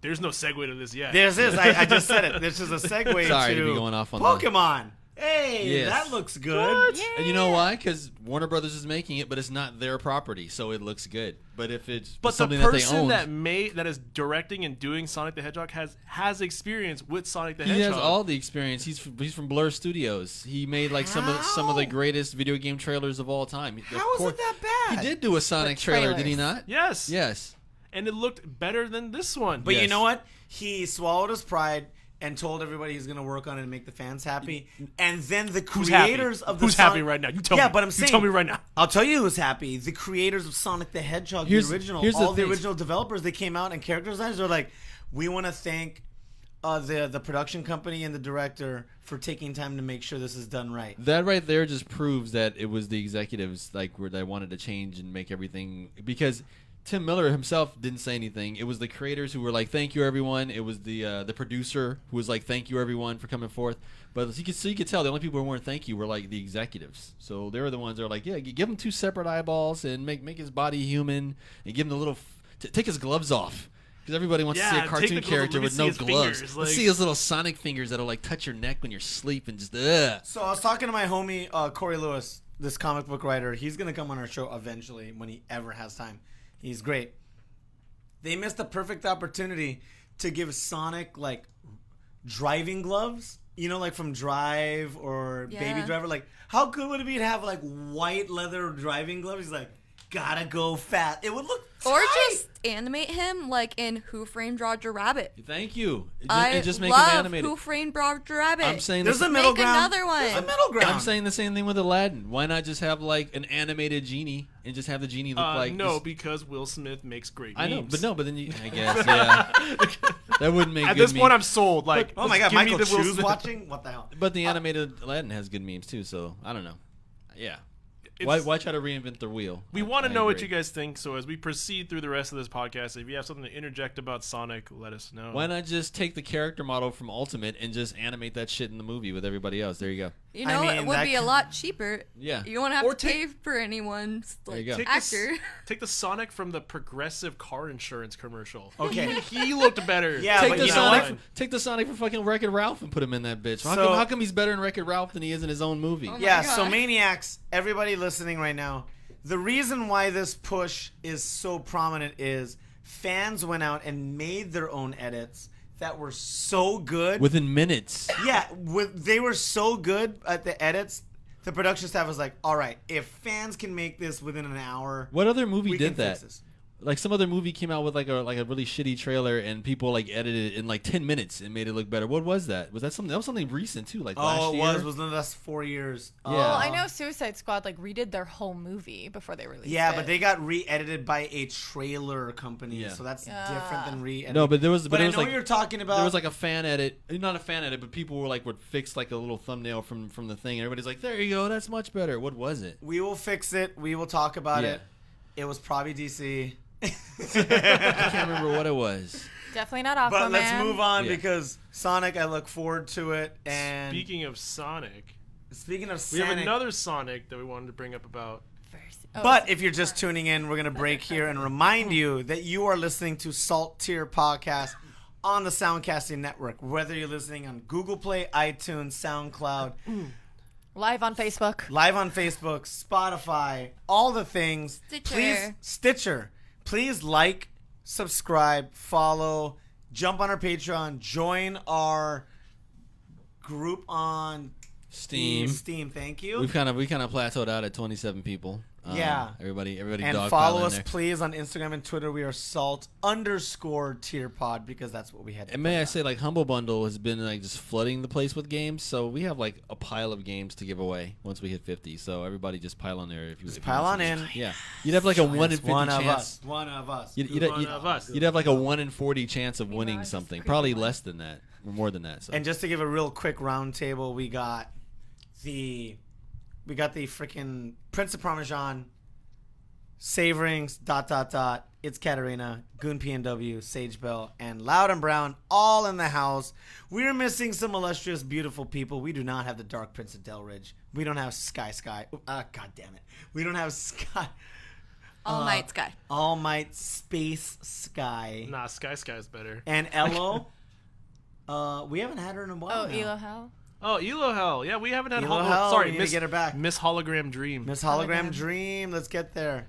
[SPEAKER 5] there's no segue to this yet.
[SPEAKER 1] This is. I just said it. This is a segue
[SPEAKER 4] Sorry
[SPEAKER 1] to
[SPEAKER 4] to be going off on
[SPEAKER 1] Pokemon. Hey,
[SPEAKER 4] Yes.
[SPEAKER 1] that looks good.
[SPEAKER 4] And you know why? Because Warner Brothers is making it, but it's not their property, so it looks good. But if it's
[SPEAKER 5] But the
[SPEAKER 4] something that they
[SPEAKER 5] person
[SPEAKER 4] own,
[SPEAKER 5] that is directing and doing Sonic the Hedgehog has experience with Sonic the
[SPEAKER 4] he
[SPEAKER 5] Hedgehog.
[SPEAKER 4] has all the experience. He's from Blur Studios. He made like some of the greatest video game trailers of all time.
[SPEAKER 1] How is it that bad?
[SPEAKER 4] He did do a Sonic
[SPEAKER 3] The
[SPEAKER 4] trailer, did he
[SPEAKER 3] trailers.
[SPEAKER 4] not?
[SPEAKER 5] Yes.
[SPEAKER 4] Yes.
[SPEAKER 5] And it looked better than this one.
[SPEAKER 1] But you
[SPEAKER 4] Yes.
[SPEAKER 1] know what? He swallowed his pride and told everybody he's going to work on it and make the fans happy. And then the
[SPEAKER 5] Who's happy?
[SPEAKER 1] creators of the
[SPEAKER 5] Who's
[SPEAKER 1] Sonic...
[SPEAKER 5] happy right now? You tell me.
[SPEAKER 1] Yeah, but I'm saying...
[SPEAKER 5] You tell me right now.
[SPEAKER 1] I'll tell you who's happy. The creators of Sonic the Hedgehog,
[SPEAKER 4] Here's
[SPEAKER 1] the original,
[SPEAKER 4] the
[SPEAKER 1] all the
[SPEAKER 4] thing.
[SPEAKER 1] original developers, they came out and character designers are like, we want to thank the production company and the director for taking time to make sure this is done right.
[SPEAKER 4] That right there just proves that it was the executives like where they wanted to change and make everything because Tim Miller himself didn't say anything. It was the creators who were like, "Thank you, everyone." It was the producer who was like, "Thank you, everyone, for coming forth." But you could tell the only people who weren't thank you were like the executives. So they were the ones that were like, "Yeah, give him 2 separate eyeballs and make his body human and give him the little take his gloves off." Because everybody wants to see
[SPEAKER 5] Yeah,
[SPEAKER 4] a
[SPEAKER 5] take
[SPEAKER 4] cartoon
[SPEAKER 5] the gloves,
[SPEAKER 4] character
[SPEAKER 5] let me
[SPEAKER 4] with
[SPEAKER 5] see
[SPEAKER 4] no
[SPEAKER 5] his
[SPEAKER 4] gloves.
[SPEAKER 5] fingers,
[SPEAKER 4] Let's
[SPEAKER 5] like-
[SPEAKER 4] see his little Sonic fingers that'll like touch your neck when you're asleep and just ugh.
[SPEAKER 1] So I was talking to my homie Corey Lewis, this comic book writer. He's gonna come on our show eventually when he ever has time. He's great. They missed the perfect opportunity to give Sonic like driving gloves. You know, like from Drive or Baby
[SPEAKER 6] Yeah.
[SPEAKER 1] Driver. Like, how good would it be to have like white leather driving gloves? He's like, gotta go fast. It would look
[SPEAKER 6] Or
[SPEAKER 1] tight.
[SPEAKER 6] just animate him like in Who Framed Roger Rabbit.
[SPEAKER 4] Thank you.
[SPEAKER 6] I
[SPEAKER 4] Just make him
[SPEAKER 6] love
[SPEAKER 4] animated.
[SPEAKER 6] Who Framed Roger Rabbit.
[SPEAKER 4] I'm saying
[SPEAKER 1] There's
[SPEAKER 4] this,
[SPEAKER 1] a middle
[SPEAKER 6] Make
[SPEAKER 1] ground.
[SPEAKER 6] another one.
[SPEAKER 1] There's a middle ground.
[SPEAKER 4] I'm saying the same thing with Aladdin. Why not just have like an animated genie and just have the genie look like
[SPEAKER 5] no,
[SPEAKER 4] this-
[SPEAKER 5] because Will Smith makes great
[SPEAKER 4] I know,
[SPEAKER 5] memes.
[SPEAKER 4] but then you, I guess yeah, that wouldn't make
[SPEAKER 5] At
[SPEAKER 4] good
[SPEAKER 5] this
[SPEAKER 4] memes.
[SPEAKER 5] point, I'm sold. Like,
[SPEAKER 1] Oh my God,
[SPEAKER 5] give me
[SPEAKER 1] Michael
[SPEAKER 5] the Will
[SPEAKER 1] Chu's
[SPEAKER 5] Smith.
[SPEAKER 1] watching? What the hell?
[SPEAKER 4] But the animated Aladdin has good memes too, so I don't know. Yeah,
[SPEAKER 5] It's-
[SPEAKER 4] why try to reinvent the wheel?
[SPEAKER 5] We
[SPEAKER 4] I-
[SPEAKER 5] want to
[SPEAKER 4] I
[SPEAKER 5] know what
[SPEAKER 4] agree.
[SPEAKER 5] you guys think. So as we proceed through the rest of this podcast, if you have something to interject about Sonic, let us know.
[SPEAKER 4] Why not just take the character model from Ultimate and just animate that shit in the movie with everybody else? There you go.
[SPEAKER 6] You
[SPEAKER 1] I
[SPEAKER 6] know,
[SPEAKER 1] mean,
[SPEAKER 6] it would
[SPEAKER 1] that
[SPEAKER 6] be a
[SPEAKER 1] could-
[SPEAKER 6] lot cheaper.
[SPEAKER 4] Yeah.
[SPEAKER 6] You don't have
[SPEAKER 5] Or
[SPEAKER 6] to pay for anyone's
[SPEAKER 4] There
[SPEAKER 6] like
[SPEAKER 4] you go.
[SPEAKER 5] Take
[SPEAKER 6] actor.
[SPEAKER 5] Take the Sonic from the Progressive car insurance commercial.
[SPEAKER 1] Okay.
[SPEAKER 5] He looked better.
[SPEAKER 1] Yeah,
[SPEAKER 4] Take
[SPEAKER 1] but
[SPEAKER 4] the
[SPEAKER 1] you know
[SPEAKER 4] Sonic.
[SPEAKER 1] what?
[SPEAKER 4] Take the Sonic from fucking Wreck-It Ralph and put him in that bitch.
[SPEAKER 1] So-
[SPEAKER 4] How come he's better in Wreck-It Ralph than he is in his own movie?
[SPEAKER 6] Oh my
[SPEAKER 1] Yeah, so
[SPEAKER 6] God.
[SPEAKER 1] Maniacs, everybody listening right now, the reason why this push is so prominent is fans went out and made their own edits that were so good.
[SPEAKER 4] Within minutes.
[SPEAKER 1] Yeah, they were so good at the edits. The production staff was like, all right, if fans can make this within an hour,
[SPEAKER 4] What other movie
[SPEAKER 1] we
[SPEAKER 4] did
[SPEAKER 1] can fix
[SPEAKER 4] that?
[SPEAKER 1] this.
[SPEAKER 4] Like some other movie came out with like a really shitty trailer and people like edited it in like 10 minutes and made it look better. What was that? Was that something? That was something recent too, like last
[SPEAKER 1] Oh, it
[SPEAKER 4] year.
[SPEAKER 1] was in the last 4 years.
[SPEAKER 4] Yeah.
[SPEAKER 3] Well, I know Suicide Squad like redid their whole movie before they released it.
[SPEAKER 1] Yeah, but they got re-edited by a trailer company,
[SPEAKER 4] Yeah.
[SPEAKER 1] so that's different than re-editing.
[SPEAKER 4] No, but there was.
[SPEAKER 1] But
[SPEAKER 4] it
[SPEAKER 1] I
[SPEAKER 4] was
[SPEAKER 1] know
[SPEAKER 4] like
[SPEAKER 1] what you're talking about.
[SPEAKER 4] there was like a fan edit, not a fan edit, but people were like would fix like a little thumbnail from the thing. And everybody's like, there you go, that's much better. What was it?
[SPEAKER 1] We will fix it. We will talk about
[SPEAKER 4] Yeah.
[SPEAKER 1] it. It was probably DC.
[SPEAKER 4] I can't remember what it was.
[SPEAKER 3] Definitely not Aquaman.
[SPEAKER 1] But let's move on
[SPEAKER 4] Yeah.
[SPEAKER 1] because Sonic, I look forward to it. And
[SPEAKER 5] Speaking of Sonic,
[SPEAKER 1] speaking of
[SPEAKER 5] we have
[SPEAKER 1] Sonic,
[SPEAKER 5] another Sonic that we wanted to bring up about.
[SPEAKER 1] but if you're just tuning in, we're going to break here and remind you that you are listening to Salt Tier Podcast on the Soundcasting Network. Whether you're listening on Google Play, iTunes, SoundCloud,
[SPEAKER 3] live on Facebook.
[SPEAKER 1] live on Facebook, Spotify, all the things.
[SPEAKER 6] Stitcher.
[SPEAKER 1] Stitcher. Please like, subscribe, follow, jump on our Patreon, join our group on
[SPEAKER 4] Steam.
[SPEAKER 1] Steam, thank you.
[SPEAKER 4] We kind of plateaued out at 27 people.
[SPEAKER 1] Yeah.
[SPEAKER 4] Everybody
[SPEAKER 1] And
[SPEAKER 4] dogpiling
[SPEAKER 1] follow us,
[SPEAKER 4] there.
[SPEAKER 1] please, on Instagram and Twitter. We are salt_tierpod because that's what we had.
[SPEAKER 4] And may I say, like, Humble Bundle has been like just flooding the place with games, so we have like a pile of games to give away once we hit 50. So everybody just pile on there if you
[SPEAKER 1] Just
[SPEAKER 4] if you
[SPEAKER 1] pile
[SPEAKER 4] want
[SPEAKER 1] on
[SPEAKER 4] to.
[SPEAKER 1] in.
[SPEAKER 4] Yeah, you'd have like a 1 in 50
[SPEAKER 1] One of
[SPEAKER 4] chance.
[SPEAKER 1] us. One of us.
[SPEAKER 5] One of us.
[SPEAKER 4] You'd have like a 1 in 40 chance of winning
[SPEAKER 3] just
[SPEAKER 4] something.
[SPEAKER 3] creepy
[SPEAKER 4] Probably
[SPEAKER 3] one.
[SPEAKER 4] less than that, or more than that. So.
[SPEAKER 1] And just to give a real quick round table, we got the freaking Prince of Parmesan, Saverings, ... It's Katarina, Goon PNW, Sage Bell, and Loud and Brown all in the house. We're missing some illustrious, beautiful people. We do not have the Dark Prince of Delridge. We don't have Sky. God damn it. We don't have Sky.
[SPEAKER 6] All Might Sky.
[SPEAKER 1] All Might Space Sky.
[SPEAKER 5] Nah, Sky's better.
[SPEAKER 1] And Elo. We haven't had her in a while.
[SPEAKER 3] Oh,
[SPEAKER 1] now.
[SPEAKER 3] Elo Hell.
[SPEAKER 5] Oh, Elohel. Yeah, we haven't had
[SPEAKER 1] Elohel,
[SPEAKER 5] Sorry,
[SPEAKER 1] we need to get her back.
[SPEAKER 5] Miss Hologram Dream.
[SPEAKER 1] Miss Hologram
[SPEAKER 3] Hologram.
[SPEAKER 1] Dream. Let's get there.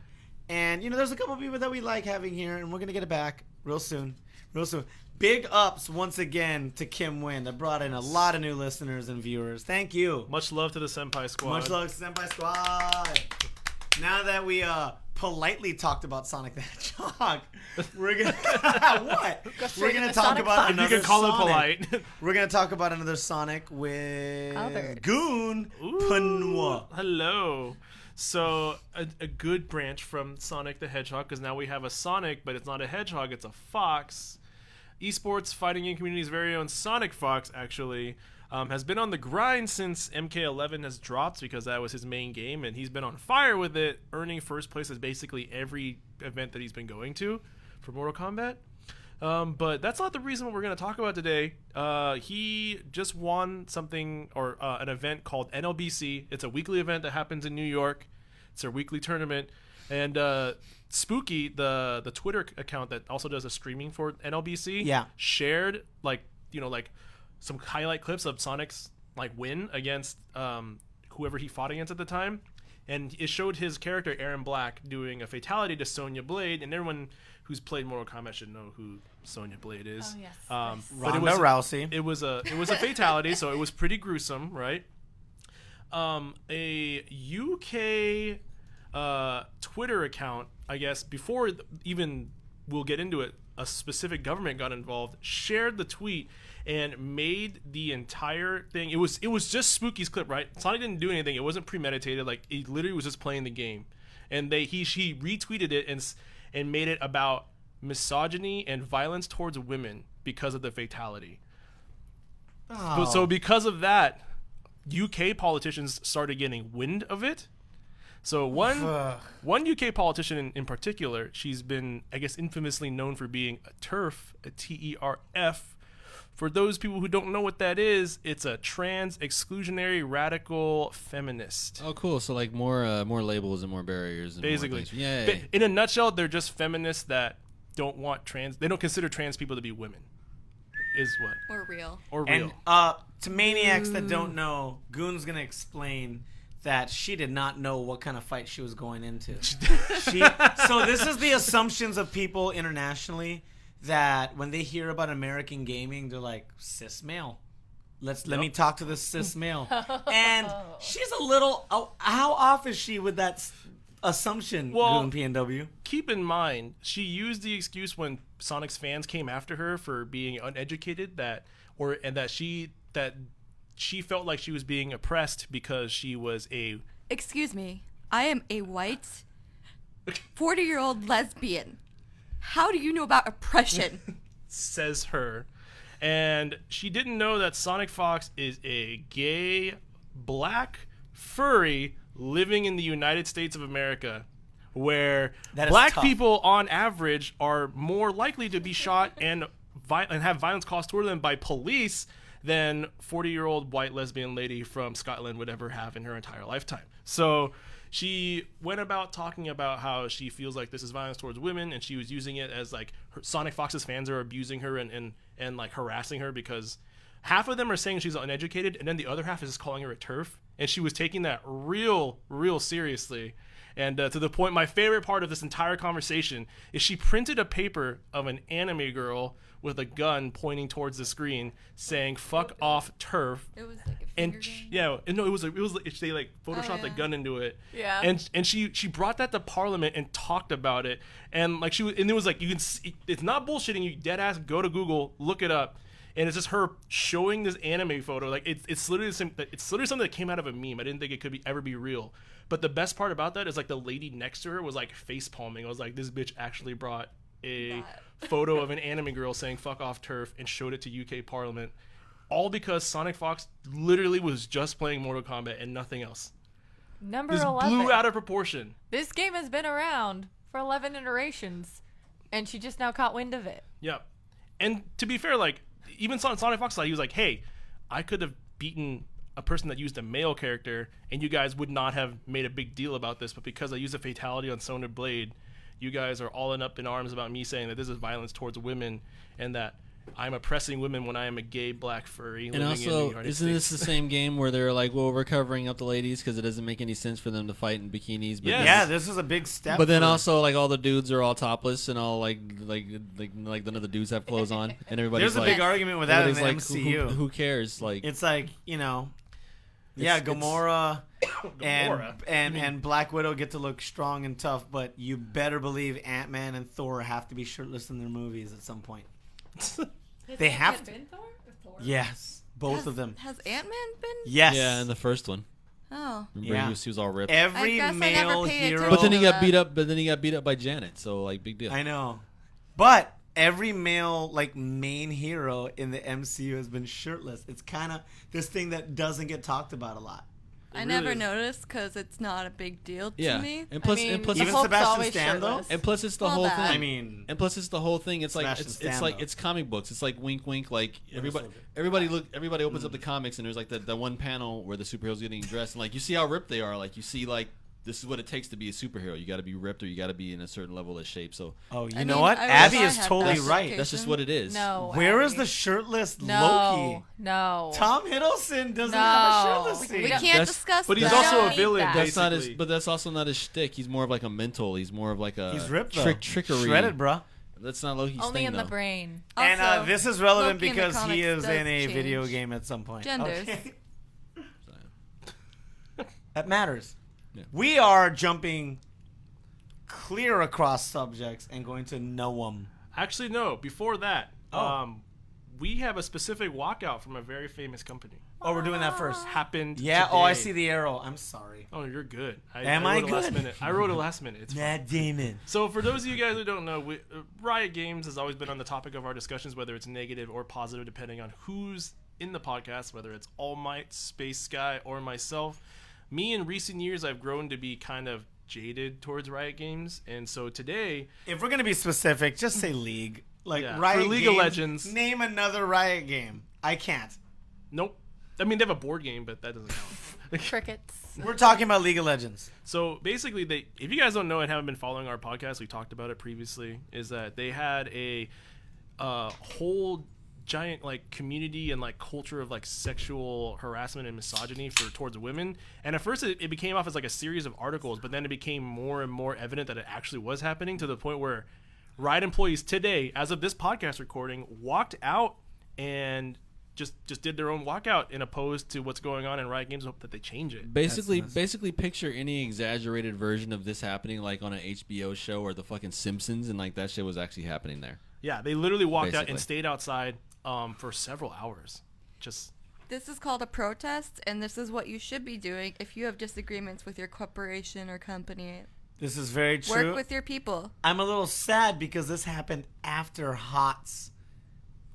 [SPEAKER 1] And, there's a couple people that we like having here, and we're going to get it back real soon. Real soon. Big ups once again to Kim Wynn that brought in a lot of new listeners and viewers. Thank you.
[SPEAKER 5] Much love to the Senpai Squad.
[SPEAKER 1] Much love to Senpai Squad. Now that we politely talked about Sonic the Hedgehog, we're going to... What? We're going to talk
[SPEAKER 3] Sonic
[SPEAKER 1] about
[SPEAKER 3] fun.
[SPEAKER 5] You
[SPEAKER 1] another
[SPEAKER 5] can call
[SPEAKER 1] Sonic.
[SPEAKER 5] it polite.
[SPEAKER 1] We're going to talk about another Sonic with
[SPEAKER 3] Albert.
[SPEAKER 1] Goon
[SPEAKER 5] Ooh,
[SPEAKER 1] Panua.
[SPEAKER 5] hello. So, a good branch from Sonic the Hedgehog, because now we have a Sonic, but it's not a hedgehog, it's a fox. Esports fighting game community's very own Sonic Fox, actually, has been on the grind since MK11 has dropped, because that was his main game, and he's been on fire with it, earning first place at basically every event that he's been going to for Mortal Kombat. But that's not the reason what we're going to talk about today. He just won something, or an event called NLBC. It's a weekly event that happens in New York. It's their weekly tournament. And Spooky, the Twitter account that also does the streaming for NLBC,
[SPEAKER 1] Yeah.
[SPEAKER 5] shared like some highlight clips of Sonic's win against whoever he fought against at the time. And it showed his character Aaron Black doing a fatality to Sonya Blade, and everyone who's played Mortal Kombat should know who Sonya Blade is.
[SPEAKER 3] Oh, yes.
[SPEAKER 5] But
[SPEAKER 1] Ronda Rousey.
[SPEAKER 5] It was a fatality, so it was pretty gruesome, right? A UK Twitter account, I guess, before even we'll get into it, a specific government got involved, shared the tweet, and made the entire thing. It was just Spooky's clip, right? Sonic didn't do anything. It wasn't premeditated. Like, he literally was just playing the game, and she retweeted it and made it about misogyny and violence towards women because of the fatality.
[SPEAKER 1] Oh.
[SPEAKER 5] So because of that, UK politicians started getting wind of it. So one UK politician in particular, she's been, I guess, infamously known for being a TERF, a TERF. For those people who don't know what that is, it's a trans exclusionary radical feminist.
[SPEAKER 4] Oh, cool. So like more labels and more barriers. And
[SPEAKER 5] Basically,
[SPEAKER 4] more things. Yay.
[SPEAKER 5] But in a nutshell, they're just feminists that don't consider trans people to be women. Is what
[SPEAKER 6] Or real.
[SPEAKER 5] or real.
[SPEAKER 1] And to maniacs that don't know, Goon's gonna explain that she did not know what kind of fight she was going into. So this is the assumptions of people internationally that when they hear about American gaming, they're like, cis male. Let me talk to this cis male. And she's a little. How off is she with that assumption?
[SPEAKER 5] Well,
[SPEAKER 1] Goon PNW.
[SPEAKER 5] Keep in mind, she used the excuse when Sonic's fans came after her for being uneducated that she felt like she was being oppressed because she was a.
[SPEAKER 6] Excuse me. I am a white 40-year-old lesbian. How do you know about oppression?
[SPEAKER 5] Says her. And she didn't know that Sonic Fox is a gay, black, furry living in the United States of America, where
[SPEAKER 1] That is
[SPEAKER 5] black
[SPEAKER 1] tough.
[SPEAKER 5] people on average are more likely to be shot and have violence caused toward them by police than 40-year-old white lesbian lady from Scotland would ever have in her entire lifetime. So she went about talking about how she feels like this is violence towards women, and she was using it as like Sonic Fox's fans are abusing her and like harassing her because half of them are saying she's uneducated, and then the other half is just calling her a TERF, and she was taking that real seriously. And to the point, my favorite part of this entire conversation is she printed a paper of an anime girl with a gun pointing towards the screen saying "fuck off, TERF."
[SPEAKER 6] It was like a
[SPEAKER 5] And
[SPEAKER 6] finger game.
[SPEAKER 5] it was they like photoshopped the
[SPEAKER 6] yeah.
[SPEAKER 5] gun into it.
[SPEAKER 3] Yeah.
[SPEAKER 5] And she brought that to Parliament and talked about it, and like it was like you can see, it's not bullshitting you, dead ass. Go to Google, look it up, and it's just her showing this anime photo. Like it's literally something that came out of a meme. I didn't think it could ever be real. But the best part about that is like the lady next to her was like face palming. I was like, this bitch actually brought a photo of an anime girl saying "fuck off, TERF" and showed it to UK Parliament, all because Sonic Fox literally was just playing Mortal Kombat and nothing else.
[SPEAKER 3] Number
[SPEAKER 5] This
[SPEAKER 3] 11.
[SPEAKER 5] blew out of proportion.
[SPEAKER 3] This game has been around for 11 iterations, and she just now caught wind of it.
[SPEAKER 5] Yep. And to be fair, like even Sonic Fox, he was like, "Hey, I could have beaten a person that used a male character, and you guys would not have made a big deal about this, but because I used a fatality on Sonya Blade, you guys are all up in arms about me saying that this is violence towards women and that I'm oppressing women when I am a gay black furry
[SPEAKER 4] And
[SPEAKER 5] living in the
[SPEAKER 4] also,
[SPEAKER 5] United
[SPEAKER 4] isn't this
[SPEAKER 5] States."
[SPEAKER 4] the same game where they're like, well, we're covering up the ladies because it doesn't make any sense for them to fight in bikinis? But
[SPEAKER 5] Yes.
[SPEAKER 1] Yeah, this is a big step.
[SPEAKER 4] But then
[SPEAKER 1] for-
[SPEAKER 4] also, like, all the dudes are all topless and all like none of the dudes have clothes on, and everybody's
[SPEAKER 1] there's a
[SPEAKER 4] like,
[SPEAKER 1] big argument with that in the
[SPEAKER 4] everybody's like,
[SPEAKER 1] MCU.
[SPEAKER 4] who cares? Like,
[SPEAKER 1] It's like, yeah,
[SPEAKER 4] It's-
[SPEAKER 1] Gamora
[SPEAKER 5] Gamora.
[SPEAKER 1] and Black Widow get to look strong and tough, but you better believe Ant-Man and Thor have to be shirtless in their movies at some point. They have to. Yes, both of them.
[SPEAKER 6] Has Ant-Man been?
[SPEAKER 1] Yes.
[SPEAKER 4] yeah, in the first one,
[SPEAKER 6] Oh.
[SPEAKER 4] remember
[SPEAKER 1] Yeah.
[SPEAKER 4] he was all ripped.
[SPEAKER 1] Every
[SPEAKER 6] I guess I never
[SPEAKER 1] male
[SPEAKER 6] paid
[SPEAKER 1] hero.
[SPEAKER 6] attention.
[SPEAKER 4] But then he got
[SPEAKER 6] that.
[SPEAKER 4] beat up. But then he got beat up by Janet. So like, big deal.
[SPEAKER 1] I know. But every male like main hero in the MCU has been shirtless. It's kind of this thing that doesn't get talked about a lot.
[SPEAKER 6] I
[SPEAKER 5] really
[SPEAKER 6] never
[SPEAKER 5] is.
[SPEAKER 6] noticed because it's not a big deal to
[SPEAKER 4] Yeah,
[SPEAKER 6] me.
[SPEAKER 4] and plus,
[SPEAKER 3] I mean,
[SPEAKER 4] and plus,
[SPEAKER 3] the
[SPEAKER 1] Even
[SPEAKER 3] Hulk's
[SPEAKER 1] Sebastian
[SPEAKER 3] always
[SPEAKER 1] Stan, though?
[SPEAKER 3] shirtless.
[SPEAKER 4] and plus, it's the
[SPEAKER 6] Well,
[SPEAKER 4] whole
[SPEAKER 6] that-
[SPEAKER 4] thing.
[SPEAKER 1] I mean,
[SPEAKER 4] And plus, it's the whole thing. It's like
[SPEAKER 1] Sebastian
[SPEAKER 4] it's
[SPEAKER 1] Stan,
[SPEAKER 4] like
[SPEAKER 1] though.
[SPEAKER 4] it's comic books. It's like wink, wink. Like everybody,
[SPEAKER 1] Soldier.
[SPEAKER 4] everybody opens up the comics, and there's like the one panel where the superheroes getting dressed, and like you see how ripped they are. Like you see like this is what it takes to be a superhero. You got to be ripped, or you got to be in a certain level of shape. So
[SPEAKER 1] oh, you
[SPEAKER 6] I
[SPEAKER 1] know
[SPEAKER 6] mean,
[SPEAKER 1] what?
[SPEAKER 6] I wish
[SPEAKER 1] Abby
[SPEAKER 6] I
[SPEAKER 1] is
[SPEAKER 6] had
[SPEAKER 1] totally
[SPEAKER 6] that
[SPEAKER 1] right.
[SPEAKER 4] that's just what it is.
[SPEAKER 3] No.
[SPEAKER 1] Where is
[SPEAKER 3] Abby.
[SPEAKER 1] the shirtless
[SPEAKER 3] No.
[SPEAKER 1] Loki?
[SPEAKER 3] No.
[SPEAKER 1] Tom Hiddleston doesn't
[SPEAKER 3] No.
[SPEAKER 1] have a shirtless scene.
[SPEAKER 6] We
[SPEAKER 3] don't-
[SPEAKER 6] can't
[SPEAKER 4] That's-
[SPEAKER 6] discuss
[SPEAKER 5] But he's
[SPEAKER 6] that.
[SPEAKER 5] also a
[SPEAKER 3] need
[SPEAKER 5] villain,
[SPEAKER 3] that.
[SPEAKER 4] That's not his,
[SPEAKER 5] basically.
[SPEAKER 4] but that's also not his shtick. He's more of like a mental. He's more of like a
[SPEAKER 1] He's ripped though.
[SPEAKER 4] trickery.
[SPEAKER 1] Shredded, bro.
[SPEAKER 4] That's not Loki's
[SPEAKER 3] Only
[SPEAKER 4] thing
[SPEAKER 3] in
[SPEAKER 4] though.
[SPEAKER 3] the brain.
[SPEAKER 1] And
[SPEAKER 6] Also,
[SPEAKER 1] this is relevant
[SPEAKER 6] Loki in the
[SPEAKER 1] because he
[SPEAKER 6] comics
[SPEAKER 1] is
[SPEAKER 6] does
[SPEAKER 1] in a
[SPEAKER 6] change
[SPEAKER 1] video game at some point.
[SPEAKER 6] genders.
[SPEAKER 1] Okay. That matters.
[SPEAKER 4] Yeah.
[SPEAKER 1] We are jumping clear across subjects and going to know them.
[SPEAKER 5] Actually, no. Before that,
[SPEAKER 1] Oh.
[SPEAKER 5] we have a specific walkout from a very famous company.
[SPEAKER 1] Oh, we're doing that first.
[SPEAKER 5] Happened.
[SPEAKER 1] Yeah.
[SPEAKER 5] Today.
[SPEAKER 1] Oh, I see the arrow. I'm sorry.
[SPEAKER 5] Oh, you're good.
[SPEAKER 1] Am I
[SPEAKER 5] wrote it last
[SPEAKER 1] good?
[SPEAKER 5] minute. I wrote it last minute. It's fine.
[SPEAKER 1] Matt Damon.
[SPEAKER 5] So for those of you guys who don't know, Riot Games has always been on the topic of our discussions, whether it's negative or positive, depending on who's in the podcast, whether it's All Might, Space Guy, or myself. Me, in recent years, I've grown to be kind of jaded towards Riot Games, and so today,
[SPEAKER 1] If we're gonna be specific, just say League. Like
[SPEAKER 5] Yeah,
[SPEAKER 1] Riot
[SPEAKER 5] for League of
[SPEAKER 1] Games,
[SPEAKER 5] Legends.
[SPEAKER 1] Name another Riot game. I can't.
[SPEAKER 5] nope. I mean, they have a board game, but that doesn't count.
[SPEAKER 3] Crickets.
[SPEAKER 1] We're talking about League of Legends.
[SPEAKER 5] So basically, if you guys don't know and haven't been following our podcast, we talked about it previously, is that they had a whole giant like community and like culture of like sexual harassment and misogyny towards women. And at first it became off as like a series of articles, but then it became more and more evident that it actually was happening, to the point where Riot employees today, as of this podcast recording, walked out and just did their own walkout in opposed to what's going on in Riot Games. Hope that they change it.
[SPEAKER 4] Basically picture any exaggerated version of this happening like on an HBO show or the fucking Simpsons, and like that shit was actually happening there.
[SPEAKER 5] Yeah, they literally walked out
[SPEAKER 4] Basically.
[SPEAKER 5] and stayed outside for several hours. Just
[SPEAKER 6] This is called a protest, and this is what you should be doing if you have disagreements with your corporation or company.
[SPEAKER 1] This is very true.
[SPEAKER 6] Work with your people.
[SPEAKER 1] I'm a little sad because this happened after HOTS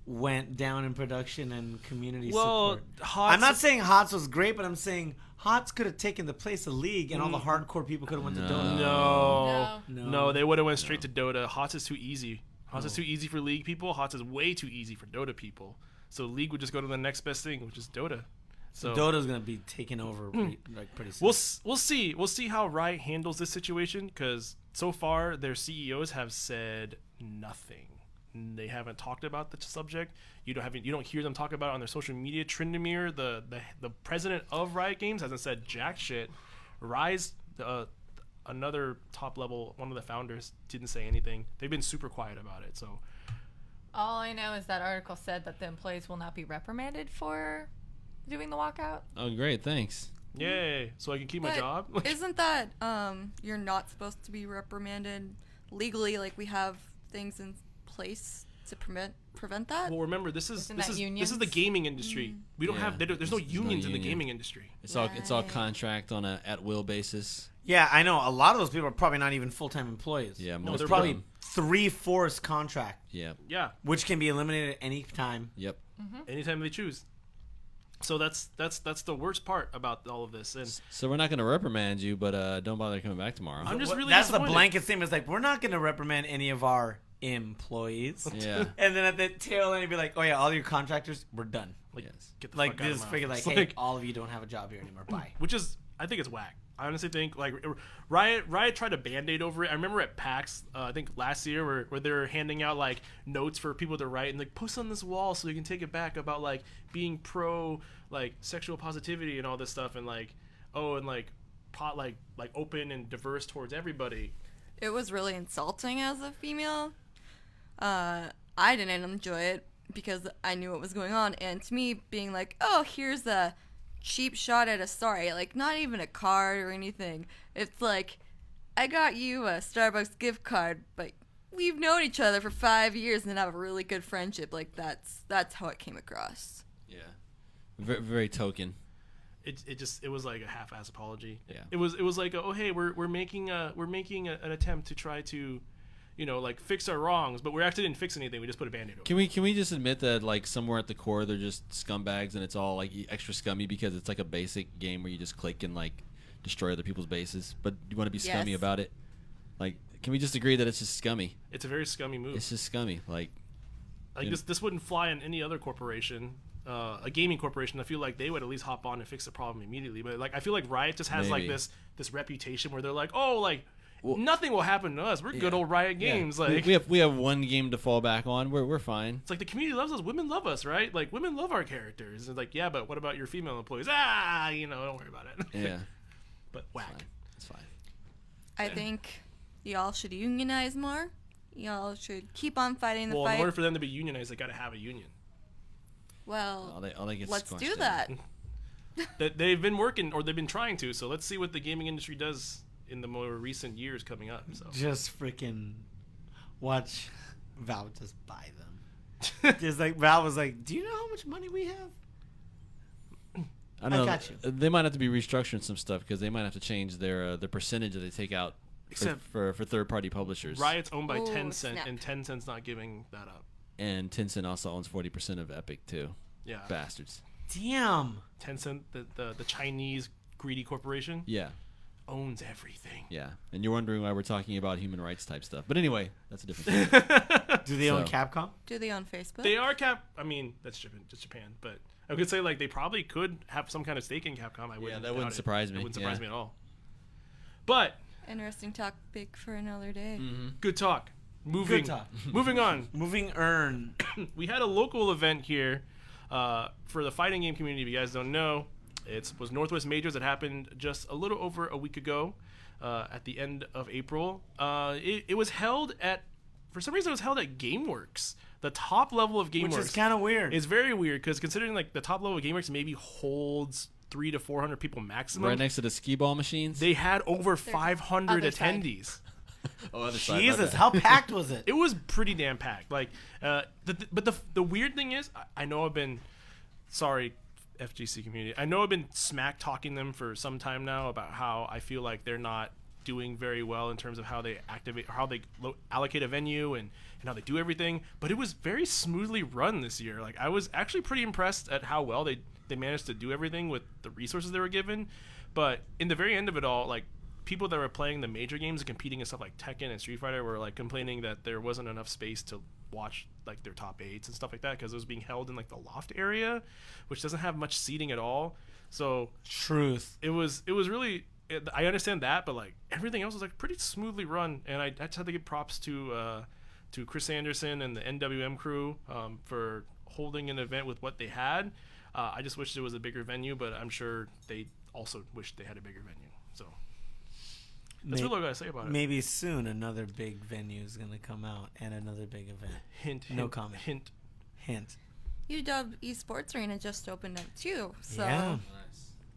[SPEAKER 1] went down in production and community support. I'm not saying HOTS was great, but I'm saying HOTS could have taken the place of League, and all the hardcore people could have went to Dota.
[SPEAKER 5] No, they would have went straight to Dota. HOTS is too easy. HOTS is too easy for League people. HOTS is way too easy for Dota people. So League would just go to the next best thing, which is Dota. So
[SPEAKER 1] Dota's gonna be taken over like pretty soon.
[SPEAKER 5] we'll see. We'll see how Riot handles this situation, because so far their CEOs have said nothing. They haven't talked about the subject. You don't hear them talk about it on their social media. Trindamir, the president of Riot Games, hasn't said jack shit. Rise, another top level, one of the founders, didn't say anything. They've been super quiet about it. So
[SPEAKER 3] All I know is that article said that the employees will not be reprimanded for doing the walkout.
[SPEAKER 4] Oh, great, thanks.
[SPEAKER 5] yay! So I can keep my
[SPEAKER 6] But
[SPEAKER 5] job.
[SPEAKER 6] Isn't that you're not supposed to be reprimanded legally? Like, we have things in place to prevent that.
[SPEAKER 5] Well, remember, this is
[SPEAKER 3] Isn't
[SPEAKER 5] this
[SPEAKER 3] that
[SPEAKER 5] is
[SPEAKER 3] unions?
[SPEAKER 5] the gaming industry. We don't
[SPEAKER 4] Yeah.
[SPEAKER 5] have there's no
[SPEAKER 4] There's
[SPEAKER 5] unions
[SPEAKER 4] no
[SPEAKER 5] in the
[SPEAKER 4] union.
[SPEAKER 5] gaming industry.
[SPEAKER 4] It's all
[SPEAKER 6] Right.
[SPEAKER 4] contract on a at will basis.
[SPEAKER 1] Yeah, I know. A lot of those people are probably not even full-time employees.
[SPEAKER 4] Yeah,
[SPEAKER 5] No,
[SPEAKER 4] most
[SPEAKER 5] they're
[SPEAKER 4] of
[SPEAKER 1] Probably
[SPEAKER 4] them.
[SPEAKER 1] 3/4 contract,
[SPEAKER 4] Yeah.
[SPEAKER 5] Yeah,
[SPEAKER 1] which can be eliminated at any time.
[SPEAKER 4] Yep.
[SPEAKER 5] anytime they choose. So that's the worst part about all of this. And
[SPEAKER 4] So we're not going to reprimand you, but don't bother coming back tomorrow.
[SPEAKER 5] I'm just really
[SPEAKER 1] That's the
[SPEAKER 5] disappointed.
[SPEAKER 1] blanket statement. It's like, we're not going to reprimand any of our employees.
[SPEAKER 4] Yeah.
[SPEAKER 1] And then at the tail end, it'd be like, oh yeah, all your contractors, we're done.
[SPEAKER 5] Like,
[SPEAKER 4] Yes.
[SPEAKER 5] get the
[SPEAKER 1] Like
[SPEAKER 5] fuck out of
[SPEAKER 1] this
[SPEAKER 5] my
[SPEAKER 1] figure, like,
[SPEAKER 5] office.
[SPEAKER 1] hey, all of you don't have a job here anymore. Bye.
[SPEAKER 5] Which is, I think it's whack. I honestly think like Riot tried to band-aid over it. I remember at PAX, I think last year, where they were handing out like notes for people to write and like post on this wall so you can take it back about like being pro like sexual positivity and all this stuff, and like like open and diverse towards everybody.
[SPEAKER 6] It was really insulting as a female. I didn't enjoy it because I knew what was going on, and to me, being like, oh, here's a cheap shot at a sorry, like not even a card or anything. It's like, I got you a Starbucks gift card, but we've known each other for 5 years and have a really good friendship. Like that's how it came across.
[SPEAKER 4] Yeah. Very, very token.
[SPEAKER 5] It was like a half-ass apology.
[SPEAKER 4] Yeah.
[SPEAKER 5] It was like, oh hey, we're making an attempt to try to, like fix our wrongs, but we actually didn't fix anything. We just put a band-aid over.
[SPEAKER 4] Can we just admit that like somewhere at the core they're just scumbags and it's all like extra scummy because it's like a basic game where you just click and like destroy other people's bases, but you want to be scummy
[SPEAKER 6] Yes.
[SPEAKER 4] about it? Like, can we just agree that it's just scummy?
[SPEAKER 5] It's a very scummy move.
[SPEAKER 4] It's just scummy. Like
[SPEAKER 5] This wouldn't fly in any other corporation, a gaming corporation. I feel like they would at least hop on and fix the problem immediately. But like I feel like Riot just has like
[SPEAKER 4] Maybe.
[SPEAKER 5] this reputation where they're like, oh, like nothing will happen to us. We're good old Riot Games.
[SPEAKER 4] Yeah.
[SPEAKER 5] Like
[SPEAKER 4] we have one game to fall back on. We're fine.
[SPEAKER 5] it's like the community loves us. Women love us, right? Like women love our characters. It's like, yeah, but what about your female employees? Don't worry about it.
[SPEAKER 4] Yeah.
[SPEAKER 5] But whack.
[SPEAKER 4] Fine. It's fine.
[SPEAKER 6] I think y'all should unionize more. Y'all should keep on fighting the
[SPEAKER 5] Well,
[SPEAKER 6] fight.
[SPEAKER 5] in order for them to be unionized, they got to have a union.
[SPEAKER 6] Well,
[SPEAKER 4] All they get
[SPEAKER 6] let's
[SPEAKER 4] squashed
[SPEAKER 6] do
[SPEAKER 4] out.
[SPEAKER 6] that.
[SPEAKER 5] They've been working, or they've been trying to. So let's see what the gaming industry does in the more recent years coming up. So
[SPEAKER 1] Just freaking watch Valve just buy them. Just like Valve was like, do you know how much money we have?
[SPEAKER 4] I don't know.
[SPEAKER 1] got you.
[SPEAKER 4] They might have to be restructuring some stuff because they might have to change their the percentage that they take out
[SPEAKER 5] Except
[SPEAKER 4] for third party publishers.
[SPEAKER 5] Riot's owned by
[SPEAKER 6] Ooh,
[SPEAKER 5] Tencent,
[SPEAKER 6] snap.
[SPEAKER 5] and Tencent's not giving that up.
[SPEAKER 4] And Tencent also owns 40% of Epic too.
[SPEAKER 5] Yeah,
[SPEAKER 4] Bastards.
[SPEAKER 1] Damn.
[SPEAKER 5] Tencent, the Chinese greedy corporation,
[SPEAKER 4] Yeah.
[SPEAKER 5] owns everything.
[SPEAKER 4] Yeah. And you're wondering why we're talking about human rights type stuff. But anyway, that's a different thing.
[SPEAKER 1] Do they own
[SPEAKER 4] So-
[SPEAKER 1] Capcom?
[SPEAKER 6] Do they on Facebook?
[SPEAKER 5] They are I mean, that's Japan, but I could say like they probably could have some kind of stake in Capcom. I wouldn't.
[SPEAKER 4] that wouldn't
[SPEAKER 5] doubt it.
[SPEAKER 4] surprise me,
[SPEAKER 5] It wouldn't surprise
[SPEAKER 4] yeah.
[SPEAKER 5] me at all. But
[SPEAKER 6] Interesting topic for another day.
[SPEAKER 4] Mm-hmm.
[SPEAKER 5] good talk. Moving
[SPEAKER 1] talk.
[SPEAKER 5] moving on.
[SPEAKER 1] Moving earn.
[SPEAKER 5] We had a local event here for the fighting game community. If you guys don't know, it was Northwest Majors that happened just a little over a week ago at the end of April. It was held at, for some reason, it was held at GameWorks. The top level of GameWorks.
[SPEAKER 1] Which is kind of weird.
[SPEAKER 5] It's very weird because considering like the top level of GameWorks maybe holds 300 to 400 people maximum.
[SPEAKER 4] Right next to the skee ball machines.
[SPEAKER 5] They had over 500
[SPEAKER 3] other side.
[SPEAKER 5] attendees.
[SPEAKER 4] Oh, other side, my
[SPEAKER 1] Jesus,
[SPEAKER 4] bad.
[SPEAKER 1] how packed was it?
[SPEAKER 5] It was pretty damn packed. Like, but the weird thing is, I know I've been, sorry, FGC community. I know I've been smack talking them for some time now about how I feel like they're not doing very well in terms of how they activate, how they allocate a venue and how they do everything. But it was very smoothly run this year. Like, I was actually pretty impressed at how well they managed to do everything with the resources they were given. But in the very end of it all, like, people that were playing the major games and competing in stuff like Tekken and Street Fighter were like complaining that there wasn't enough space to watch like their top 8s and stuff like that because it was being held in like the loft area, which doesn't have much seating at all. So
[SPEAKER 1] Truth.
[SPEAKER 5] it was really, I understand that, but like everything else was like pretty smoothly run, and I just had to give props to Chris Anderson and the NWM crew for holding an event with what they had. I just wish there was a bigger venue, but I'm sure they also wish they had a bigger venue. So that's really all I gotta say about it.
[SPEAKER 1] Maybe soon another big venue is going to come out and another big event.
[SPEAKER 5] Hint,
[SPEAKER 1] No
[SPEAKER 5] hint,
[SPEAKER 1] comment.
[SPEAKER 5] Hint.
[SPEAKER 6] UW Esports Arena just opened up too, so
[SPEAKER 1] Yeah.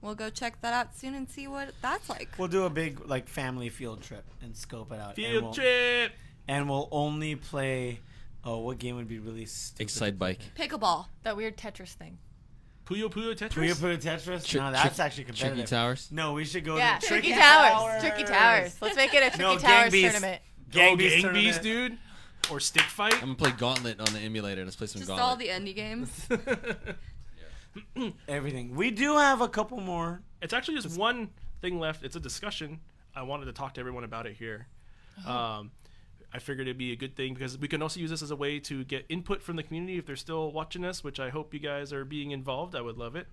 [SPEAKER 6] we'll go check that out soon and see what that's like.
[SPEAKER 1] We'll do a big like family field trip and scope it out.
[SPEAKER 5] Field trip.
[SPEAKER 1] And we'll only play. Oh, what game would be really stupid?
[SPEAKER 4] Excite Bike.
[SPEAKER 6] Pickleball.
[SPEAKER 3] That weird Tetris thing.
[SPEAKER 5] Puyo Puyo Tetris.
[SPEAKER 1] Puyo Puyo Tetris? No, that's actually competitive.
[SPEAKER 4] Tricky Towers.
[SPEAKER 1] No, we should go
[SPEAKER 3] Yeah,
[SPEAKER 1] to
[SPEAKER 3] Tricky Towers. Tricky Towers. Let's make it a Tricky
[SPEAKER 1] No,
[SPEAKER 3] Towers
[SPEAKER 1] Gang Beast.
[SPEAKER 3] tournament.
[SPEAKER 1] Gang
[SPEAKER 5] Oh,
[SPEAKER 1] Beast
[SPEAKER 5] Gang
[SPEAKER 1] tournament.
[SPEAKER 5] Beast, dude. Or Stick Fight.
[SPEAKER 4] I'm gonna play Gauntlet on the emulator. Let's play some
[SPEAKER 6] Just
[SPEAKER 4] Gauntlet.
[SPEAKER 6] all the indie games.
[SPEAKER 1] Everything. We do have a couple more.
[SPEAKER 5] It's actually just one thing left. It's a discussion. I wanted to talk to everyone about it here. I figured it'd be a good thing because we can also use this as a way to get input from the community if they're still watching us, which I hope you guys are being involved. I would love it.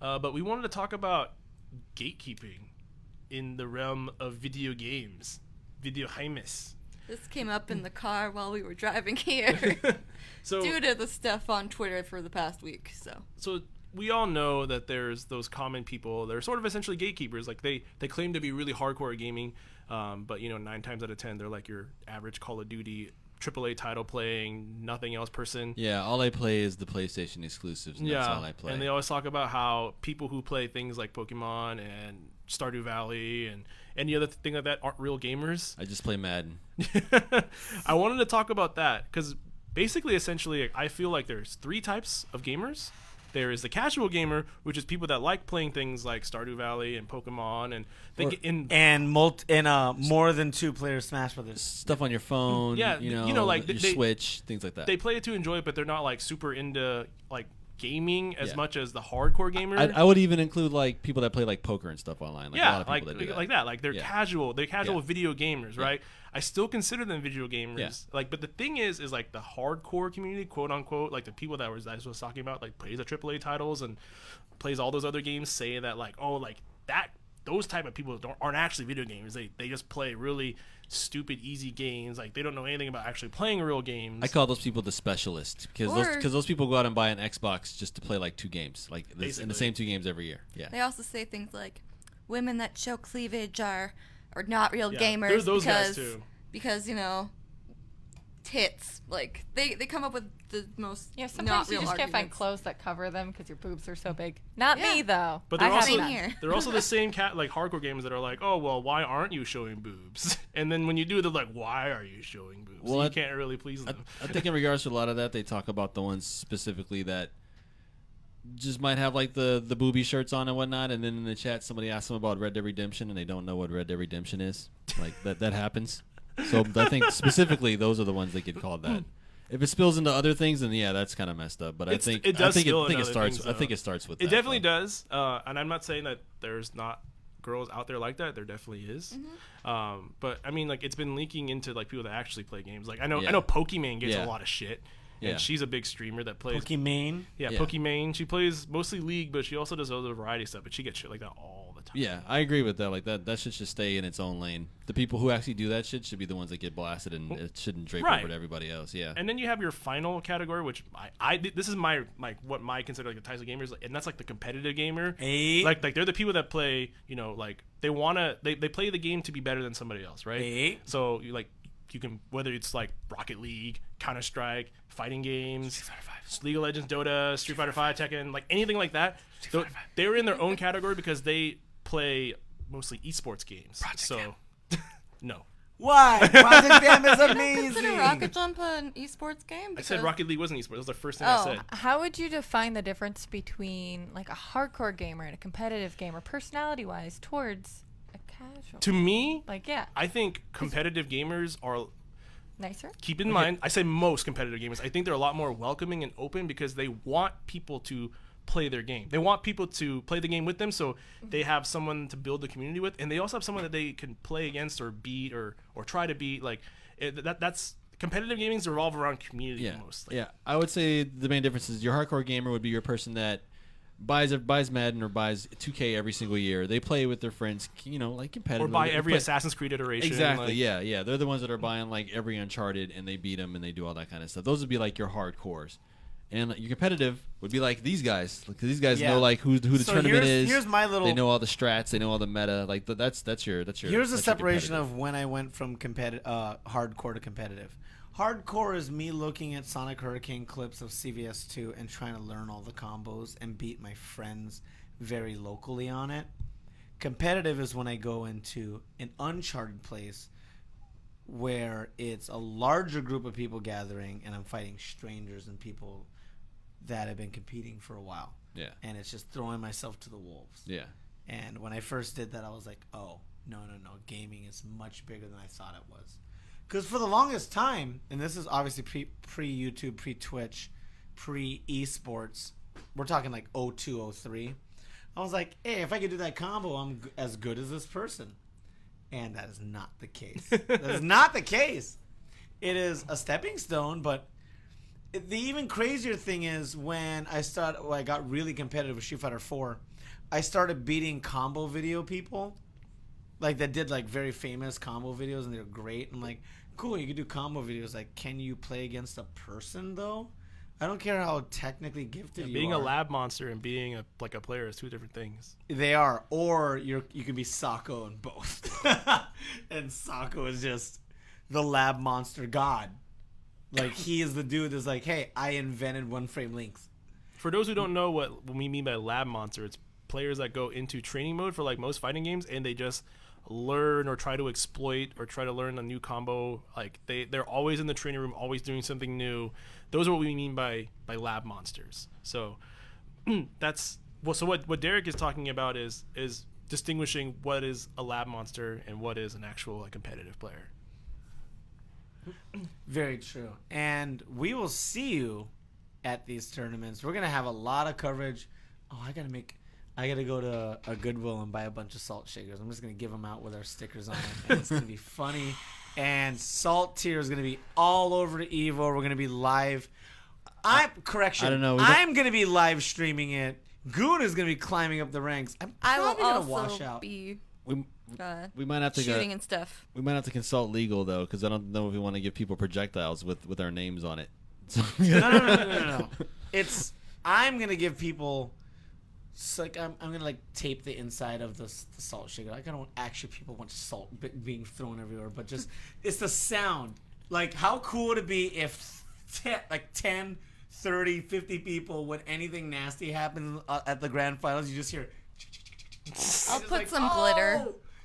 [SPEAKER 5] But we wanted to talk about gatekeeping in the realm of video games. Video games.
[SPEAKER 6] This came up in the car while we were driving here
[SPEAKER 5] So
[SPEAKER 6] due to the stuff on Twitter for the past week. So
[SPEAKER 5] we all know that there's those common people that are sort of essentially gatekeepers. Like they claim to be really hardcore at gaming, but 9 times out of 10 they're like your average Call of Duty AAA title playing, nothing else person.
[SPEAKER 4] Yeah, all I play is the PlayStation exclusives. And that's all I play.
[SPEAKER 5] And they always talk about how people who play things like Pokemon and Stardew Valley and any other thing like that aren't real gamers.
[SPEAKER 4] I just play Madden.
[SPEAKER 5] I wanted to talk about that because basically, essentially, I feel like there's 3 types of gamers. There is the casual gamer, which is people that like playing things like Stardew Valley and Pokemon, and they get in
[SPEAKER 1] And more than 2 player Smash Brothers.
[SPEAKER 4] Stuff on your phone.
[SPEAKER 5] Yeah, like
[SPEAKER 4] your Switch, things like that.
[SPEAKER 5] they play it to enjoy it, but they're not like super into like gaming as much as the hardcore gamer.
[SPEAKER 4] I would even include like people that play like poker and stuff online. Like, a lot of
[SPEAKER 5] like
[SPEAKER 4] people that do that.
[SPEAKER 5] like that. Like they're
[SPEAKER 4] Yeah.
[SPEAKER 5] casual. They're casual
[SPEAKER 4] Yeah.
[SPEAKER 5] video gamers, right? I still consider them video gamers.
[SPEAKER 4] Yeah.
[SPEAKER 5] Like, but the thing is like the hardcore community, quote unquote, like the people that I was talking about, like plays the AAA titles and plays all those other games, say that like, oh, like that. Those type of people aren't actually video gamers. They just play really stupid, easy games. Like they don't know anything about actually playing real games.
[SPEAKER 4] I call those people the specialists because those people go out and buy an Xbox just to play like 2 games, like in
[SPEAKER 5] Basically.
[SPEAKER 4] the same 2 games every year. Yeah.
[SPEAKER 6] they also say things like women that show cleavage are not real
[SPEAKER 5] Yeah,
[SPEAKER 6] gamers
[SPEAKER 5] there's those guys
[SPEAKER 6] because tits. Like they come up with the most
[SPEAKER 3] Yeah,
[SPEAKER 6] not
[SPEAKER 3] sometimes you
[SPEAKER 6] real
[SPEAKER 3] just can't find
[SPEAKER 6] arguments.
[SPEAKER 3] clothes that cover them because your boobs are so big. Not
[SPEAKER 6] Yeah.
[SPEAKER 3] me though.
[SPEAKER 5] But
[SPEAKER 3] I
[SPEAKER 5] they're
[SPEAKER 3] have
[SPEAKER 5] also
[SPEAKER 6] Same
[SPEAKER 3] none.
[SPEAKER 6] here.
[SPEAKER 5] they're also the same like hardcore gamers that are like, oh well, why aren't you showing boobs? And then when you do, they're like, why are you showing boobs?
[SPEAKER 4] Well,
[SPEAKER 5] So you
[SPEAKER 4] I-
[SPEAKER 5] can't really please them.
[SPEAKER 4] I think in regards to a lot of that, they talk about the ones specifically that just might have like the booby shirts on and whatnot, and then in the chat somebody asks them about Red Dead Redemption and they don't know what Red Dead Redemption is. Like that happens. So I think specifically those are the ones that get called that. If it spills into other things, then yeah, that's kind of messed up. But I think
[SPEAKER 5] it does
[SPEAKER 4] I think
[SPEAKER 5] spill
[SPEAKER 4] it, I think
[SPEAKER 5] into
[SPEAKER 4] it
[SPEAKER 5] other
[SPEAKER 4] starts.
[SPEAKER 5] things,
[SPEAKER 4] I think
[SPEAKER 5] though.
[SPEAKER 4] it starts with
[SPEAKER 5] It
[SPEAKER 4] that,
[SPEAKER 5] definitely
[SPEAKER 4] though.
[SPEAKER 5] does, and I'm not saying that there's not girls out there like that. There definitely is. But I mean, like it's been leaking into like people that actually play games. Like I know Pokimane gets
[SPEAKER 4] Yeah.
[SPEAKER 5] a lot of shit,
[SPEAKER 4] Yeah.
[SPEAKER 5] and she's a big streamer that plays.
[SPEAKER 1] Pokimane.
[SPEAKER 5] Yeah,
[SPEAKER 4] Yeah.
[SPEAKER 5] Pokimane. She plays mostly League, but she also does other variety stuff. But she gets shit like that all the the time.
[SPEAKER 4] Yeah, I agree with that. Like that shit should stay in its own lane. The people who actually do that shit should be the ones that get blasted, and it shouldn't drape
[SPEAKER 5] Right.
[SPEAKER 4] over to everybody else. Yeah.
[SPEAKER 5] And then you have your final category, which this is my what my consider like the types of gamers, and that's like the competitive gamer.
[SPEAKER 1] Hey.
[SPEAKER 5] Like they're the people that play, like they play the game to be better than somebody else, right?
[SPEAKER 1] Hey.
[SPEAKER 5] So you can, whether it's like Rocket League, Counter Strike, fighting games, League of Legends, Dota, Street Fighter 5, Tekken, like anything like that. They're in their own category because they play mostly esports games. No.
[SPEAKER 1] Why? Project M is
[SPEAKER 6] Consider
[SPEAKER 1] amazing.
[SPEAKER 6] Rocket Jump an esports game?
[SPEAKER 5] I said
[SPEAKER 6] Because-
[SPEAKER 5] Rocket League wasn't esports. That was the first thing I said.
[SPEAKER 3] How would you define the difference between like a hardcore gamer and a competitive gamer, personality-wise, towards a casual?
[SPEAKER 5] To me,
[SPEAKER 3] Like, yeah,
[SPEAKER 5] I think competitive gamers are.
[SPEAKER 3] nicer.
[SPEAKER 5] Keep in mind, I say most competitive gamers. I think they're a lot more welcoming and open because they want people to play their game. They want people to play the game with them, so they have someone to build the community with, and they also have someone that they can play against or beat or try to beat. Like that's competitive gaming revolve around community mostly.
[SPEAKER 4] Yeah, I would say the main difference is your hardcore gamer would be your person that buys Madden or buys 2K every single year. They play with their friends, like competitively.
[SPEAKER 5] Or buy
[SPEAKER 4] They
[SPEAKER 5] every
[SPEAKER 4] play-
[SPEAKER 5] Assassin's Creed iteration.
[SPEAKER 4] Exactly.
[SPEAKER 5] like-
[SPEAKER 4] Yeah. They're the ones that are buying like every Uncharted and they beat them and they do all that kind of stuff. Those would be like your hardcores. And your competitive would be like these guys. Because these guys know like who the
[SPEAKER 1] So
[SPEAKER 4] tournament is.
[SPEAKER 1] here's my little.
[SPEAKER 4] They know all the strats. They know all the meta. Like that's your.
[SPEAKER 1] Here's
[SPEAKER 4] that's
[SPEAKER 1] the
[SPEAKER 4] your
[SPEAKER 1] separation
[SPEAKER 4] competitive.
[SPEAKER 1] of when I went from hardcore to competitive. Hardcore is me looking at Sonic Hurricane clips of CVS2 and trying to learn all the combos and beat my friends very locally on it. Competitive is when I go into an uncharted place where it's a larger group of people gathering and I'm fighting strangers and people that have been competing for a while.
[SPEAKER 4] Yeah.
[SPEAKER 1] And it's just throwing myself to the wolves.
[SPEAKER 4] Yeah.
[SPEAKER 1] And when I first did that, I was like, oh, no. Gaming is much bigger than I thought it was. Because for the longest time, and this is obviously pre-YouTube, pre-Twitch, pre-esports, we're talking like 02, 03. I was like, hey, if I could do that combo, I'm as good as this person. And that is not the case. That is not the case. It is a stepping stone, but the even crazier thing is when I got really competitive with Street Fighter 4, I started beating combo video people, like that did like very famous combo videos, and they're great. I'm like, cool, you can do combo videos. Like, can you play against a person though? I don't care how technically gifted you are.
[SPEAKER 5] Being a lab monster and being a player is two different things.
[SPEAKER 1] They are, or you can be Sako in both, and Sako is just the lab monster god. Like, he is the dude that's like, hey, I invented one frame links.
[SPEAKER 5] For those who don't know what we mean by lab monster, it's players that go into training mode for like most fighting games and they just learn or try to exploit or try to learn a new combo. Like they're always in the training room, always doing something new. Those are what we mean by lab monsters. So that's what Derek is talking about is distinguishing what is a lab monster and what is an actual competitive player.
[SPEAKER 1] Very true. And we will see you at these tournaments. We're going to have a lot of coverage. Oh, I got to go to a Goodwill and buy a bunch of salt shakers. I'm just going to give them out with our stickers on it. And it's going to be funny. And salttier is going to be all over the Evo. We're going to be live. I don't know. I'm going to be live streaming it. Goon is going to be climbing up the ranks.
[SPEAKER 6] I will
[SPEAKER 1] probably going to wash
[SPEAKER 6] also
[SPEAKER 1] out.
[SPEAKER 6] be
[SPEAKER 4] We might have to
[SPEAKER 6] shooting and stuff.
[SPEAKER 4] We might have to consult legal though, because I don't know if we want to give people projectiles with our names on it.
[SPEAKER 1] No. I'm gonna give people. Like I'm gonna like tape the inside of the salt shaker. Like I don't actually people want salt being thrown everywhere, but just it's the sound. Like how cool would it be if 10, 30, 50 people when anything nasty happens at the grand finals, you just hear.
[SPEAKER 6] I'll put
[SPEAKER 1] like,
[SPEAKER 6] some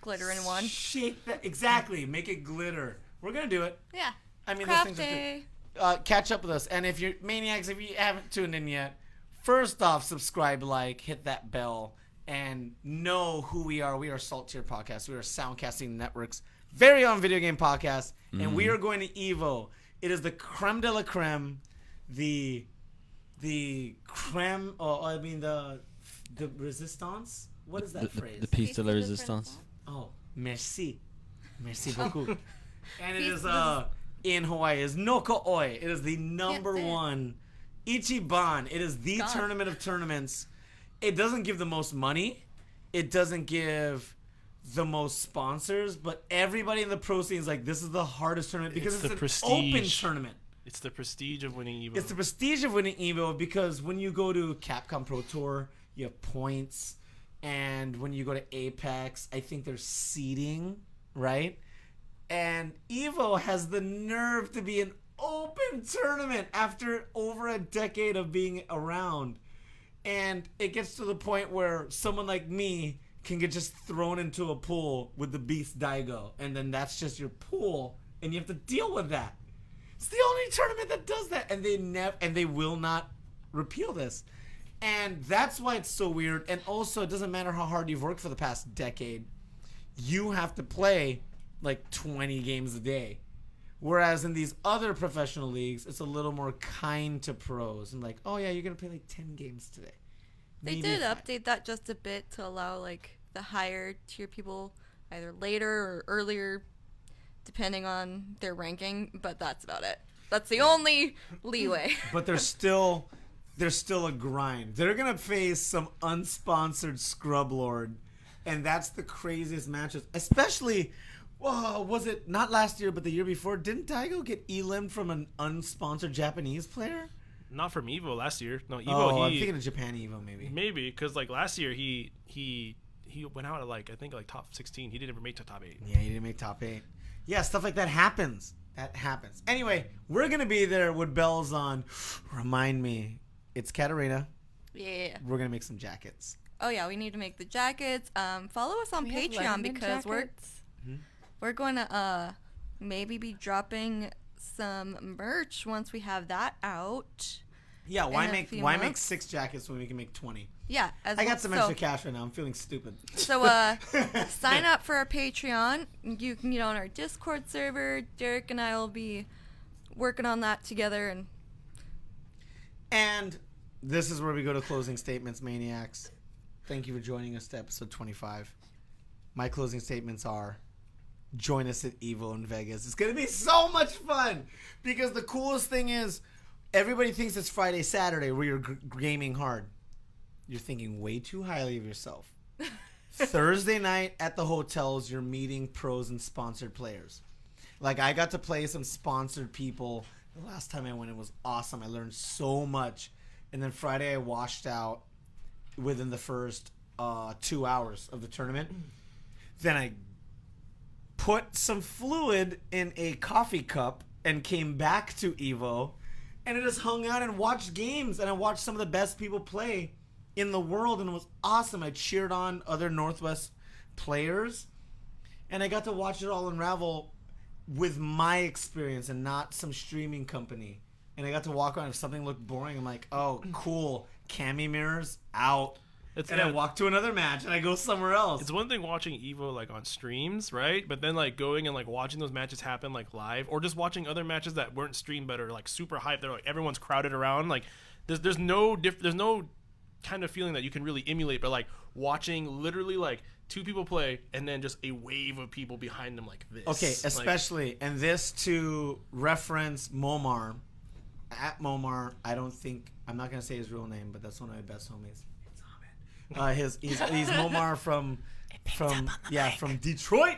[SPEAKER 6] glitter in one.
[SPEAKER 1] Shake that exactly. Make it glitter. We're gonna do it.
[SPEAKER 6] Yeah.
[SPEAKER 1] I mean,
[SPEAKER 6] Craft
[SPEAKER 1] those things
[SPEAKER 6] day.
[SPEAKER 1] are good. Catch up with us, and if you're maniacs, if you haven't tuned in yet, first off, subscribe, hit that bell, and know who we are. We are Salttier Podcast. We are Soundcasting Network's very own video game podcast, and we are going to Evo. It is the creme de la creme, the creme. The resistance. What is that phrase?
[SPEAKER 4] The piece de la resistance.
[SPEAKER 1] Oh, merci beaucoup. And it is in Hawaii is Noko Oi. It is the number one Ichiban. It is the tournament of tournaments. It doesn't give the most money. it doesn't give the most sponsors, but everybody in the pro scene is like, this is the hardest tournament because
[SPEAKER 5] It's
[SPEAKER 1] it's
[SPEAKER 5] the
[SPEAKER 1] an
[SPEAKER 5] prestige.
[SPEAKER 1] open tournament.
[SPEAKER 5] It's the prestige of winning Evo.
[SPEAKER 1] It's the prestige of winning Evo because when you go to Capcom Pro Tour, you have points. And when you go to Apex, I think there's seeding, right? And Evo has the nerve to be an open tournament after over a decade of being around. And it gets to the point where someone like me can get just thrown into a pool with the beast Daigo. And then that's just your pool. And you have to deal with that. It's the only tournament that does that. And they will not repeal this. And that's why it's so weird. And also, it doesn't matter how hard you've worked for the past decade. You have to play like 20 games a day. Whereas in these other professional leagues, it's a little more kind to pros. And like, oh yeah, you're going to play like 10 games today.
[SPEAKER 6] They
[SPEAKER 1] Maybe
[SPEAKER 6] did
[SPEAKER 1] 5.
[SPEAKER 6] update that just a bit to allow like the higher tier people either later or earlier, depending on their ranking. But that's about it. That's the only leeway.
[SPEAKER 1] But there's still a grind. They're going to face some unsponsored scrub lord. And that's the craziest matches. Especially, was it not last year, but the year before? Didn't Daigo get elimed from an unsponsored Japanese player?
[SPEAKER 5] Not from Evo last year. No, Evo.
[SPEAKER 1] Oh, I'm thinking of Japan Evo, maybe.
[SPEAKER 5] Maybe because like last year he went out at like I think like top 16. He didn't even make to top 8.
[SPEAKER 1] Yeah, he didn't make top 8. Yeah, stuff like that happens. That happens. Anyway, we're going to be there with bells on. Remind me, it's Katarina.
[SPEAKER 6] Yeah.
[SPEAKER 1] We're going to make some jackets.
[SPEAKER 6] Oh yeah, we need to make the jackets. Follow us on
[SPEAKER 3] We have
[SPEAKER 6] Patreon
[SPEAKER 3] Letterman
[SPEAKER 6] because
[SPEAKER 3] jackets.
[SPEAKER 6] we're going to maybe be dropping some merch once we have that out.
[SPEAKER 1] Yeah, why
[SPEAKER 6] In a
[SPEAKER 1] make
[SPEAKER 6] few
[SPEAKER 1] 6 jackets when we can make 20?
[SPEAKER 6] Yeah,
[SPEAKER 1] I got some extra cash right now. I'm feeling stupid.
[SPEAKER 6] So sign up for our Patreon. You can get on our Discord server. Derek and I will be working on that together.
[SPEAKER 1] And this is where we go to closing statements, maniacs. Thank you for joining us to episode 25. My closing statements are, join us at Evo in Vegas. It's going to be so much fun because the coolest thing is everybody thinks it's Friday, Saturday where you're gaming hard. You're thinking way too highly of yourself. Thursday night at the hotels, you're meeting pros and sponsored players. Like, I got to play some sponsored people. The last time I went, it was awesome. I learned so much. And then Friday, I washed out within the first 2 hours of the tournament. Then I put some fluid in a coffee cup and came back to Evo. And I just hung out and watched games. And I watched some of the best people play in the world. And it was awesome. I cheered on other Northwest players. And I got to watch it all unravel with my experience and not some streaming company. And I got to walk around. If something looked boring, I'm like, oh, cool. Cami mirrors out. And I walk to another match and I go somewhere else.
[SPEAKER 5] It's one thing watching Evo like on streams, right? But then like going and like watching those matches happen like live, or just watching other matches that weren't streamed but are like super hyped. They're like everyone's crowded around. Like there's no kind of feeling that you can really emulate. But like watching literally like 2 people play and then just a wave of people behind them like this.
[SPEAKER 1] Okay, especially and this to reference Momar. At Momar, I'm not gonna say his real name, but that's one of my best homies. He's Momar from Detroit,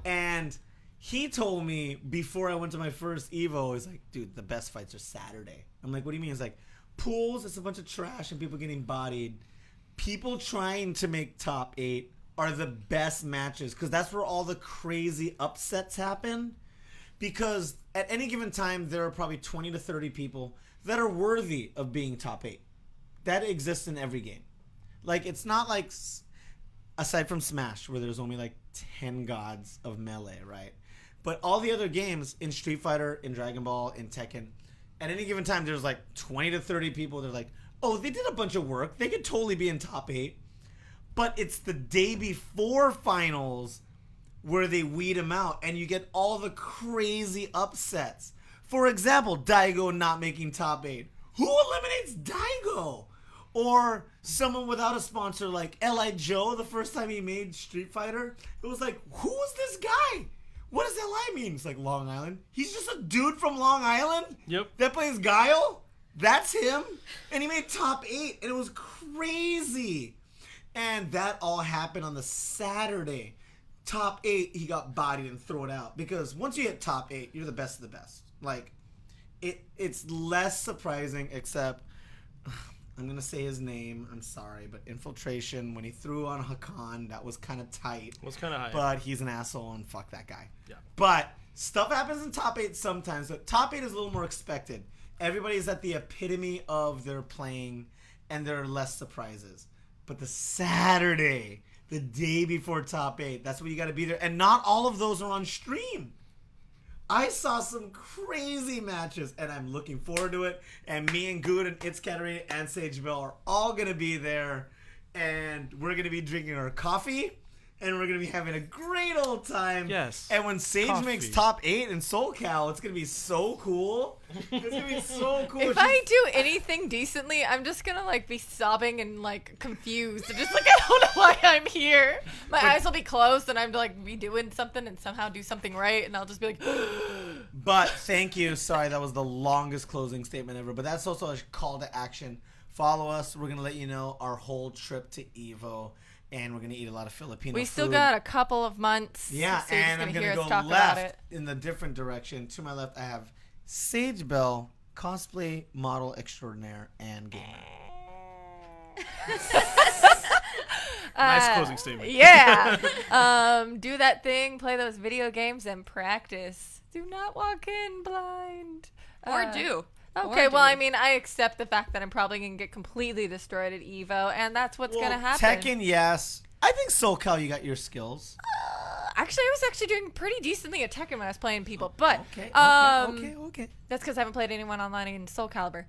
[SPEAKER 1] and he told me before I went to my first Evo, he's like, dude, the best fights are Saturday. I'm like, what do you mean? He's like, pools, it's a bunch of trash and people getting bodied. People trying to make top 8 are the best matches because that's where all the crazy upsets happen. Because at any given time, there are probably 20 to 30 people that are worthy of being top 8. That exists in every game. Like, it's not like, aside from Smash, where there's only like 10 gods of melee, right? But all the other games, in Street Fighter, in Dragon Ball, in Tekken, at any given time, there's like 20 to 30 people. They're like, oh, they did a bunch of work. They could totally be in top 8. But it's the day before finals where they weed them out, and you get all the crazy upsets. For example, Daigo not making top 8. Who eliminates Daigo? Or someone without a sponsor like L.I. Joe, the first time he made Street Fighter, it was like, who is this guy? What does L.I. mean? It's like Long Island. He's just a dude from Long Island?
[SPEAKER 5] Yep.
[SPEAKER 1] That plays Guile? That's him? And he made top 8, and it was crazy. And that all happened on the Saturday. Top 8, he got bodied and thrown out. Because once you hit top 8, you're the best of the best. Like, it's less surprising, except, I'm going to say his name. I'm sorry. But Infiltration, when he threw on Hakan, that was kind of tight.
[SPEAKER 5] Was kind of high.
[SPEAKER 1] But he's an asshole, and fuck that guy.
[SPEAKER 5] Yeah.
[SPEAKER 1] But stuff happens in top 8 sometimes. But top 8 is a little more expected. Everybody's at the epitome of their playing, and there are less surprises. But the Saturday, the day before top 8, that's when you got to be there. And not all of those are on stream. I saw some crazy matches, and I'm looking forward to it. And me and Good and It's Katarina and Sage Bell are all going to be there. And we're going to be drinking our coffee. And we're going to be having a great old time.
[SPEAKER 5] Yes.
[SPEAKER 1] And when Sage
[SPEAKER 5] Coffee.
[SPEAKER 1] makes top 8 in SoulCal, it's going to be so cool. It's going to be so cool.
[SPEAKER 3] If I do anything decently, I'm just gonna like be sobbing and like confused. Just like I don't know why I'm here. My eyes will be closed and I'm like be doing something and somehow do something right, and I'll just be like.
[SPEAKER 1] But thank you. Sorry, that was the longest closing statement ever. But that's also a call to action. Follow us. We're gonna let you know our whole trip to Evo, and we're gonna eat a lot of Filipino
[SPEAKER 3] We
[SPEAKER 1] food.
[SPEAKER 3] still got a couple of months.
[SPEAKER 1] Yeah,
[SPEAKER 3] so you're just
[SPEAKER 1] and I'm
[SPEAKER 3] hear
[SPEAKER 1] gonna
[SPEAKER 3] us
[SPEAKER 1] go
[SPEAKER 3] talk about
[SPEAKER 1] left
[SPEAKER 3] it.
[SPEAKER 1] in the different direction. To my left, I have Sage Bell, cosplay model extraordinaire and gamer.
[SPEAKER 5] Nice closing statement.
[SPEAKER 3] Yeah. Do that thing, play those video games, and practice. Do not walk in blind.
[SPEAKER 6] Or do.
[SPEAKER 3] Okay,
[SPEAKER 6] Or
[SPEAKER 3] well,
[SPEAKER 6] do.
[SPEAKER 3] I mean, I accept the fact that I'm probably going to get completely destroyed at EVO, and that's what's going to happen.
[SPEAKER 1] Tekken, yes. I think SoulCal, you got your skills.
[SPEAKER 3] Actually, I was doing pretty decently at Tekken when I was playing people, but
[SPEAKER 1] Okay.
[SPEAKER 3] that's because I haven't played anyone online in Soul Calibur.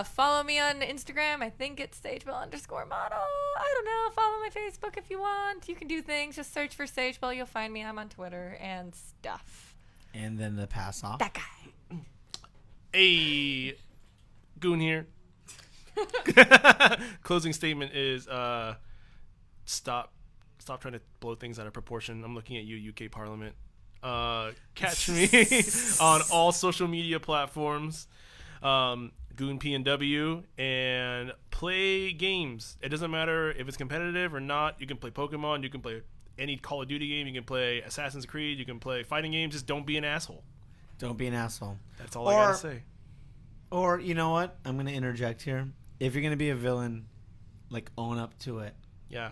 [SPEAKER 3] Follow me on Instagram. I think it's SageBell_model. I don't know. Follow my Facebook if you want. You can do things. Just search for SageBell. You'll find me. I'm on Twitter and stuff.
[SPEAKER 1] And then the pass off.
[SPEAKER 3] That guy.
[SPEAKER 5] Hey, Goon here. Closing statement is stop trying to blow things out of proportion. I'm looking at you, UK Parliament. Catch me on all social media platforms, Goon PNW, and play games. It doesn't matter if it's competitive or not. You can play Pokemon. You can play any Call of Duty game. You can play Assassin's Creed. You can play fighting games. Just don't be an asshole.
[SPEAKER 1] Don't be an asshole.
[SPEAKER 5] That's all I gotta say.
[SPEAKER 1] Or, you know what? I'm going to interject here. If you're going to be a villain, like, own up to it.
[SPEAKER 5] Yeah.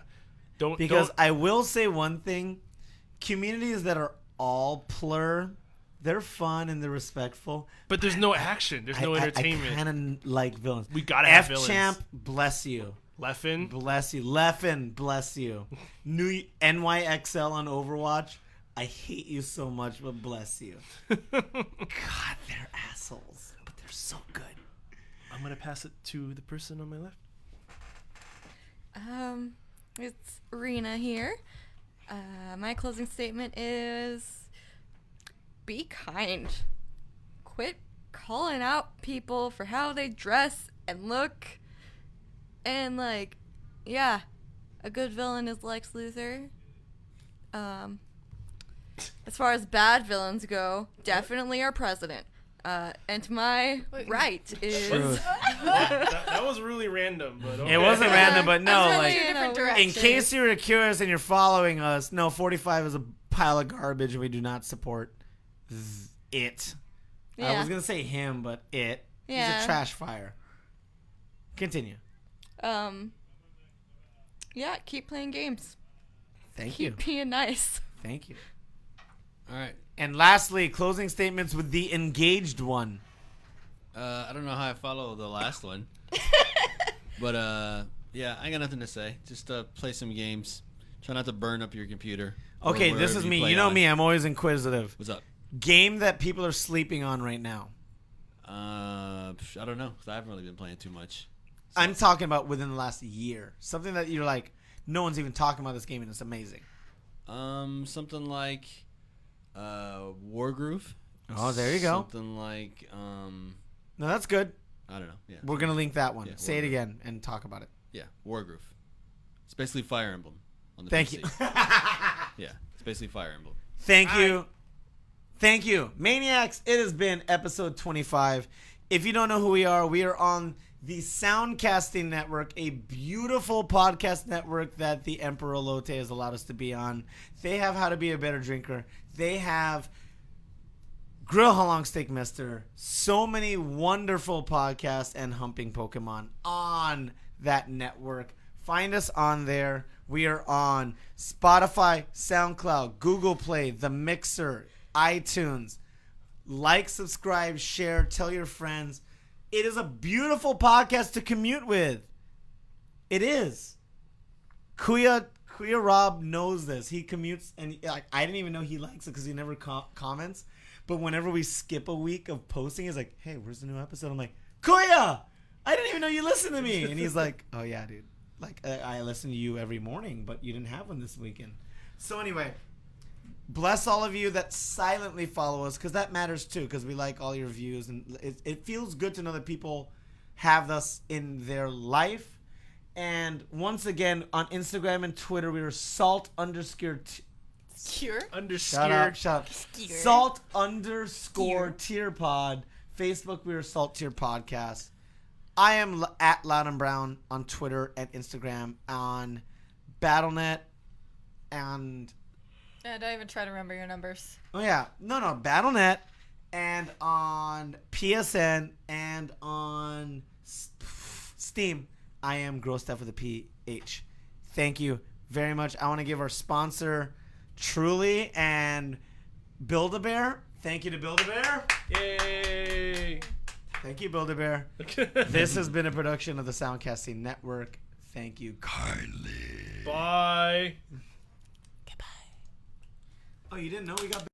[SPEAKER 1] Because I will say one thing. Communities that are all plur, they're fun and they're respectful.
[SPEAKER 5] But there's no action. There's no entertainment.
[SPEAKER 1] I kind of like villains.
[SPEAKER 5] We gotta have
[SPEAKER 1] F-Champ,
[SPEAKER 5] villains.
[SPEAKER 1] bless you.
[SPEAKER 5] Leffen.
[SPEAKER 1] Bless you. Leffen, bless you. New NYXL on Overwatch. I hate you so much, but bless you. God, they're assholes, but they're so good.
[SPEAKER 5] I'm gonna pass it to the person on my left.
[SPEAKER 6] It's Rena here. My closing statement is be kind. Quit calling out people for how they dress and look. And, like, yeah, a good villain is Lex Luthor. As far as bad villains go, definitely our president. And to my right is...
[SPEAKER 5] That was really random, but okay.
[SPEAKER 1] It wasn't random, but no,
[SPEAKER 3] Those are
[SPEAKER 1] like,
[SPEAKER 3] two different
[SPEAKER 1] in
[SPEAKER 3] directions.
[SPEAKER 1] case you're curious and you're following us, no, 45 is a pile of garbage and we do not support it. I
[SPEAKER 6] Yeah.
[SPEAKER 1] was going to say him, but it. He's
[SPEAKER 6] Yeah.
[SPEAKER 1] a trash fire. Continue.
[SPEAKER 6] Yeah, keep playing games.
[SPEAKER 1] Thank you.
[SPEAKER 6] Keep being nice.
[SPEAKER 1] Thank you.
[SPEAKER 4] All right.
[SPEAKER 1] And lastly, closing statements with the engaged one.
[SPEAKER 4] I don't know how I follow the last one. But, yeah, I got nothing to say. Just play some games. Try not to burn up your computer. or
[SPEAKER 1] Okay, this
[SPEAKER 4] wherever
[SPEAKER 1] is me.
[SPEAKER 4] play
[SPEAKER 1] You know
[SPEAKER 4] on.
[SPEAKER 1] me. I'm always inquisitive.
[SPEAKER 4] What's up?
[SPEAKER 1] Game that people are sleeping on right now.
[SPEAKER 4] I don't know, 'cause I haven't really been playing too much.
[SPEAKER 1] I'm talking about within the last year. Something that you're like, no one's even talking about this game and it's amazing.
[SPEAKER 4] Something like Wargroove.
[SPEAKER 1] Oh, there you go.
[SPEAKER 4] Something like
[SPEAKER 1] No, that's good.
[SPEAKER 4] I don't know. Yeah.
[SPEAKER 1] We're going to link that one.
[SPEAKER 4] Yeah,
[SPEAKER 1] Say it
[SPEAKER 4] Wargroove.
[SPEAKER 1] again and talk about it.
[SPEAKER 4] Yeah, Wargroove. It's basically Fire Emblem on the
[SPEAKER 1] Thank
[SPEAKER 4] PC.
[SPEAKER 1] you.
[SPEAKER 4] Yeah, it's basically Fire Emblem.
[SPEAKER 1] Thank you. Thank you. Maniacs, it has been episode 25. If you don't know who we are on the Soundcasting Network, a beautiful podcast network that the Emperor Lotte has allowed us to be on. They have How to Be a Better Drinker. They have Grill How Long Steak Mister. So many wonderful podcasts and Humping Pokemon on that network. Find us on there. We are on Spotify, SoundCloud, Google Play, The Mixer, iTunes. Like, subscribe, share, tell your friends. It is a beautiful podcast to commute with. It is. Kuya Rob knows this. He commutes, and I didn't even know he likes it because he never comments. But whenever we skip a week of posting, he's like, "Hey, where's the new episode?" I'm like, "Kuya, I didn't even know you listened to me." And he's like, "Oh yeah, dude. Like I listen to you every morning, but you didn't have one this weekend." So anyway. Bless all of you that silently follow us, because that matters too, because we like all your views. And it feels good to know that people have us in their life. And once again, on Instagram and Twitter, we are
[SPEAKER 3] Cure?
[SPEAKER 1] Shut up. Salt_tier pod. Facebook, we are Salttier Podcast. I am at Loud and Brown on Twitter and Instagram, on Battle.net, and...
[SPEAKER 3] don't even try to remember your numbers.
[SPEAKER 1] Oh, yeah. No, Battle.net, and on PSN, and on Steam. I am Gross Stuff with a PH. Thank you very much. I want to give our sponsor, Truly, and Build-A-Bear. Thank you to Build-A-Bear.
[SPEAKER 5] Yay!
[SPEAKER 1] Thank you, Build-A-Bear. This has been a production of the Soundcasting Network. Thank you kindly.
[SPEAKER 5] Bye.
[SPEAKER 1] Oh, you didn't know we got...